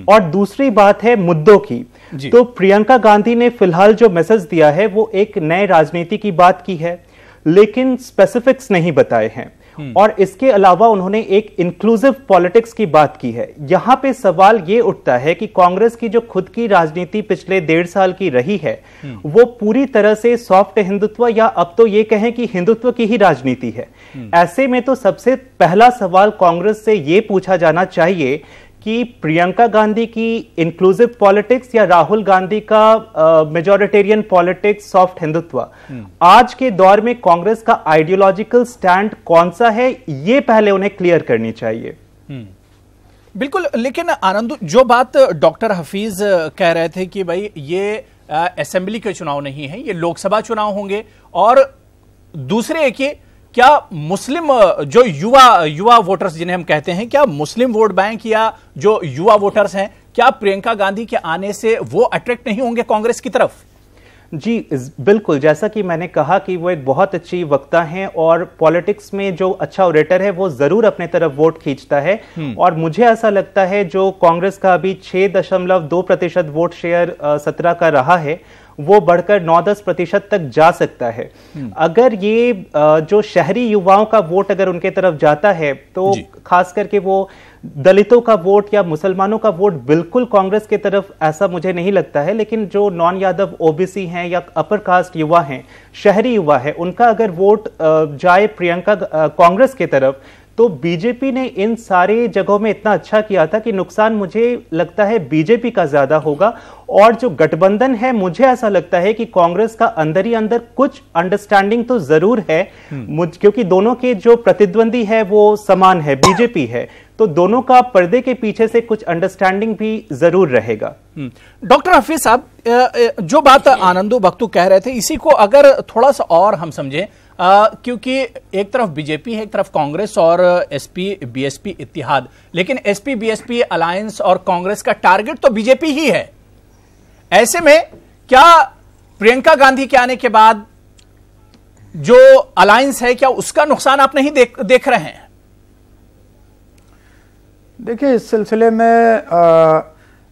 Speaker 8: और दूसरी बात है मुद्दों की। तो प्रियंका गांधी ने फिलहाल जो मैसेज दिया है वो एक नए राजनीति की बात की है, लेकिन स्पेसिफिक्स नहीं बताए हैं। और इसके अलावा उन्होंने एक इंक्लूसिव पॉलिटिक्स की बात की है। यहां पे सवाल ये उठता है कि कांग्रेस की जो खुद की राजनीति पिछले 1.5 साल की रही है वो पूरी तरह से सॉफ्ट हिंदुत्व, या अब तो ये कहें कि हिंदुत्व की ही राजनीति है। ऐसे में तो सबसे पहला सवाल कांग्रेस से ये पूछा जाना चाहिए कि प्रियंका गांधी की इंक्लूसिव पॉलिटिक्स या राहुल गांधी का मेजॉरिटेरियन पॉलिटिक्स, सॉफ्ट हिंदुत्व, आज के दौर में कांग्रेस का आइडियोलॉजिकल स्टैंड कौन सा है, ये पहले उन्हें क्लियर करनी चाहिए।
Speaker 1: बिल्कुल, लेकिन आनंद, जो बात डॉक्टर हफीज कह रहे थे कि भाई ये असेंबली के चुनाव नहीं है, ये लोकसभा चुनाव होंगे, और दूसरे एक ये क्या मुस्लिम जो युवा वोटर्स जिन्हें हम कहते हैं, क्या मुस्लिम वोट बैंक या जो युवा वोटर्स हैं, क्या प्रियंका गांधी के आने से वो अट्रैक्ट नहीं होंगे कांग्रेस की तरफ?
Speaker 8: जी बिल्कुल, जैसा कि मैंने कहा कि वो एक बहुत अच्छी वक्ता हैं और पॉलिटिक्स में जो अच्छा ऑरेटर है वो जरूर अपने तरफ वोट खींचता है। और मुझे ऐसा लगता है जो कांग्रेस का अभी 6.2% वोट शेयर 17 का रहा है वो बढ़कर 9-10% तक जा सकता है। अगर ये जो शहरी युवाओं का वोट अगर उनके तरफ जाता है तो खास करके वो दलितों का वोट या मुसलमानों का वोट बिल्कुल कांग्रेस की तरफ, ऐसा मुझे नहीं लगता है। लेकिन जो नॉन यादव ओबीसी हैं या अपर कास्ट युवा हैं, शहरी युवा है, उनका अगर वोट जाए प्रियंका कांग्रेस की तरफ, तो बीजेपी ने इन सारे जगहों में इतना अच्छा किया था कि नुकसान मुझे लगता है बीजेपी का ज्यादा होगा। और जो गठबंधन है, मुझे ऐसा लगता है कि कांग्रेस का अंदर ही अंदर कुछ अंडरस्टैंडिंग तो जरूर है, क्योंकि दोनों के जो प्रतिद्वंदी है वो समान है, बीजेपी है, तो दोनों का पर्दे के पीछे से कुछ अंडरस्टैंडिंग भी जरूर रहेगा।
Speaker 1: डॉक्टर हफीज साहब, जो बात आनंदो बख्तू कह रहे थे, इसी को अगर थोड़ा सा और हम समझें, क्योंकि एक तरफ बीजेपी है, एक तरफ कांग्रेस और एसपी बीएसपी इत्तेहाद, लेकिन एसपी बीएसपी अलायंस और कांग्रेस का टारगेट तो बीजेपी ही है। ऐसे में क्या प्रियंका गांधी के आने के बाद जो अलायंस है, क्या उसका नुकसान आप नहीं देख रहे हैं?
Speaker 5: देखिए, इस सिलसिले में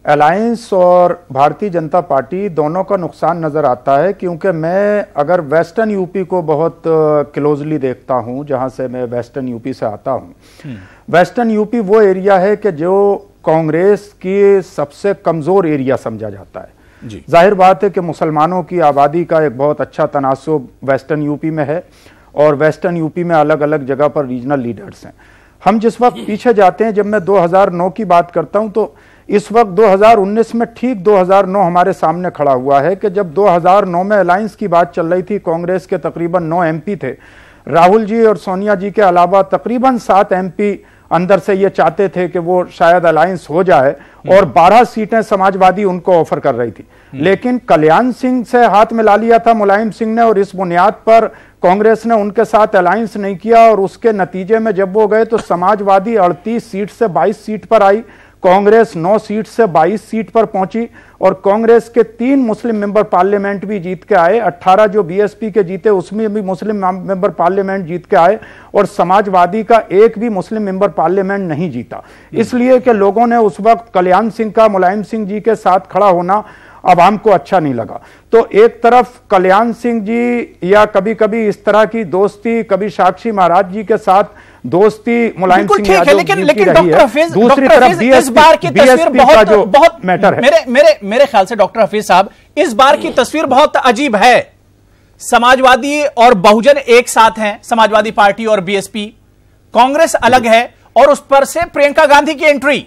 Speaker 5: अलायंस और भारतीय जनता पार्टी दोनों का नुकसान नजर आता है, क्योंकि मैं अगर वेस्टर्न यूपी को बहुत क्लोजली देखता हूं, जहां से मैं वेस्टर्न यूपी से आता हूं, वेस्टर्न यूपी वो एरिया है कि जो कांग्रेस की सबसे कमजोर एरिया समझा जाता है। जाहिर बात है कि मुसलमानों की आबादी का एक बहुत अच्छा तनासुब वेस्टर्न यूपी में है, और वेस्टर्न यूपी में अलग अलग जगह पर रीजनल लीडर्स हैं। हम जिस वक्त पीछे जाते हैं, जब मैं 2009 की बात करता हूं, तो इस वक्त 2019 में ठीक 2009 हमारे सामने खड़ा हुआ है कि जब 2009 में अलायंस की बात चल रही थी, कांग्रेस के तकरीबन 9 एमपी थे, राहुल जी और सोनिया जी के अलावा तकरीबन 7 एमपी अंदर से ये चाहते थे कि वो शायद अलायंस हो जाए, और 12 सीटें समाजवादी उनको ऑफर कर रही थी। लेकिन कल्याण सिंह से हाथ मिला लिया था मुलायम सिंह ने, और इस बुनियाद पर कांग्रेस ने उनके साथ अलायंस नहीं किया, और उसके नतीजे में जब वो गए तो समाजवादी 38 सीट से 22 सीट पर आई, कांग्रेस 9 सीट से 22 सीट पर पहुंची, और कांग्रेस के 3 मुस्लिम मेंबर पार्लियामेंट भी जीत के आए। 18 जो बीएसपी के जीते उसमें भी मुस्लिम मेंबर पार्लियामेंट जीत के आए, और समाजवादी का एक भी मुस्लिम मेंबर पार्लियामेंट नहीं जीता। इसलिए कि लोगों ने उस वक्त कल्याण सिंह का मुलायम सिंह जी के साथ खड़ा होना आवाम को अच्छा नहीं लगा। तो एक तरफ कल्याण सिंह जी या कभी कभी इस तरह की दोस्ती, कभी साक्षी महाराज जी के साथ दोस्ती मुलायम सिंह यादव जी की रही है, दूसरी तरफ
Speaker 1: इस बार की तस्वीर बहुत
Speaker 5: मैटर है।
Speaker 1: मेरे ख्याल से डॉक्टर हफीज साहब, इस बार की तस्वीर बहुत अजीब है। समाजवादी और बहुजन एक साथ हैं, समाजवादी पार्टी और बीएसपी, कांग्रेस अलग है और उस पर से प्रियंका गांधी की एंट्री।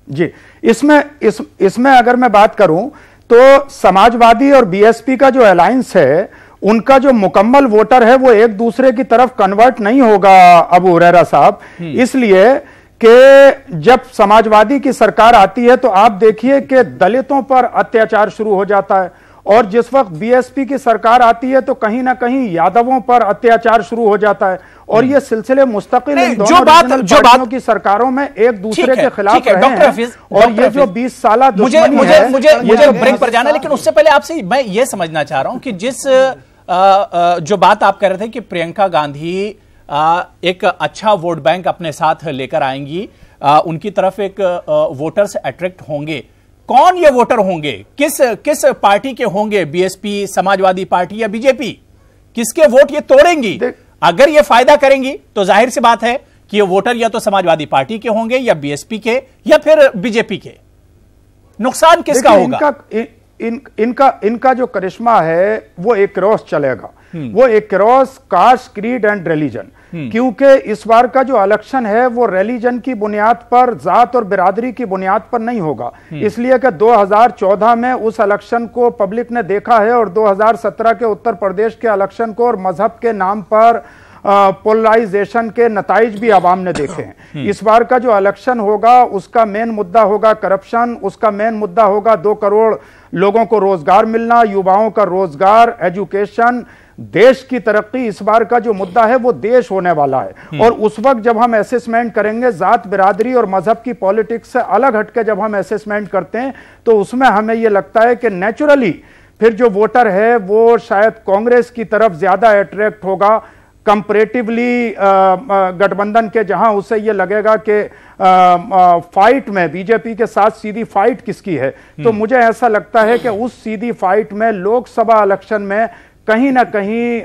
Speaker 5: जी, इसमें अगर मैं बात करूं तो समाजवादी और बीएसपी का जो अलायंस है, उनका जो मुकम्मल वोटर है वो एक दूसरे की तरफ कन्वर्ट नहीं होगा अबू हुरैरा साहब, इसलिए कि जब समाजवादी की सरकार आती है तो आप देखिए कि दलितों पर अत्याचार शुरू हो जाता है, और जिस वक्त बीएसपी की सरकार आती है तो कहीं ना कहीं यादवों पर अत्याचार शुरू हो जाता है, और ये सिलसिले मुस्तकिल इन दोनों पार्टियों की सरकारों में एक दूसरे के खिलाफ रहे हैं। और ये जो 20 साल
Speaker 1: मुझे ब्रेक पर जाना, लेकिन उससे पहले आपसे मैं ये समझना चाह रहा हूं कि जिस जो बात आप कह रहे थे कि प्रियंका गांधी एक अच्छा वोट बैंक अपने साथ लेकर आएंगी, उनकी तरफ एक वोटर्स अट्रैक्ट होंगे, कौन ये वोटर होंगे, किस पार्टी के होंगे, बीएसपी, समाजवादी पार्टी या बीजेपी, किसके वोट ये तोड़ेंगी? अगर ये फायदा करेंगी तो जाहिर सी बात है कि ये वोटर या तो समाजवादी पार्टी के होंगे या बीएसपी के या फिर बीजेपी के। नुकसान किसका होगा?
Speaker 5: इनका जो करिश्मा है वो एक क्रॉस चलेगा, वो एक cross caste, creed and religion, क्योंकि इस बार का जो इलेक्शन है वो रिलीजन की बुनियाद पर, जात और बिरादरी की बुनियाद पर नहीं होगा, इसलिए कि 2014 में उस इलेक्शन को पब्लिक ने देखा है और 2017 के उत्तर प्रदेश के इलेक्शन को और मजहब के नाम पर पोलराइजेशन के नताइज भी आवाम ने देखे हैं। इस बार का जो इलेक्शन होगा उसका मेन मुद्दा होगा करप्शन, उसका मेन मुद्दा होगा 2 करोड़ लोगों को रोजगार मिलना, युवाओं का रोजगार, एजुकेशन, देश की तरक्की। इस बार का जो मुद्दा है वो देश होने वाला है, और उस वक्त जब हम असेसमेंट करेंगे जात, बिरादरी और मजहब की पॉलिटिक्स से अलग हटके जब हम असेसमेंट करते हैं तो उसमें हमें यह लगता है कि नेचुरली फिर जो वोटर है वो शायद कांग्रेस की तरफ ज्यादा अट्रैक्ट होगा कंपैरेटिवली गठबंधन के, जहां उसे ये लगेगा कि फाइट में बीजेपी के साथ सीधी फाइट किसकी है। तो मुझे ऐसा लगता है कि उस सीधी फाइट में लोकसभा इलेक्शन में कहीं ना कहीं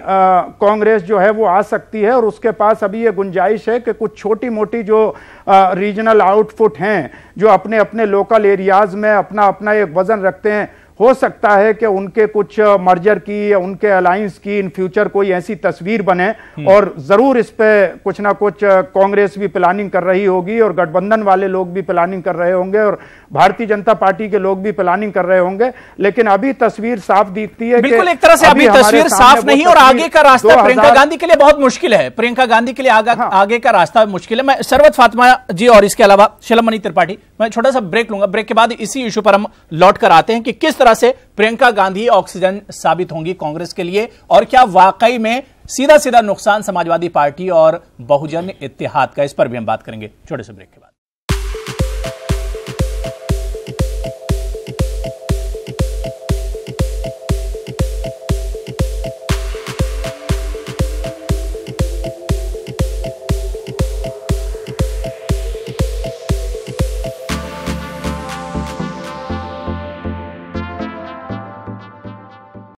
Speaker 5: कांग्रेस जो है वो आ सकती है, और उसके पास अभी ये गुंजाइश है कि कुछ छोटी मोटी जो रीजनल आउटफुट हैं, जो अपने अपने लोकल एरियाज में अपना अपना एक वजन रखते हैं, हो सकता है कि उनके कुछ मर्जर की या उनके अलायंस की इन फ्यूचर कोई ऐसी तस्वीर बने, और जरूर इस पे कुछ ना कुछ कांग्रेस भी प्लानिंग कर रही होगी और गठबंधन वाले लोग भी प्लानिंग कर रहे होंगे और भारतीय जनता पार्टी के लोग भी प्लानिंग कर रहे होंगे, लेकिन अभी तस्वीर साफ दिखती है।
Speaker 1: बिल्कुल, एक तरह से अभी तस्वीर साफ नहीं, और आगे का रास्ता प्रियंका गांधी के लिए बहुत मुश्किल है। प्रियंका गांधी के लिए आगे का रास्ता मुश्किल है। मैं सरवत फातिमा जी और इसके अलावा शिलमणि त्रिपाठी, मैं छोटा सा ब्रेक लूंगा, ब्रेक के बाद इसी इशू पर हम लौट कर आते हैं कि किस तरह से प्रियंका गांधी ऑक्सीजन साबित होंगी कांग्रेस के लिए, और क्या वाकई में सीधा सीधा नुकसान समाजवादी पार्टी और बहुजन इत्तेहाद का, इस पर भी हम बात करेंगे छोटे से ब्रेक के बाद।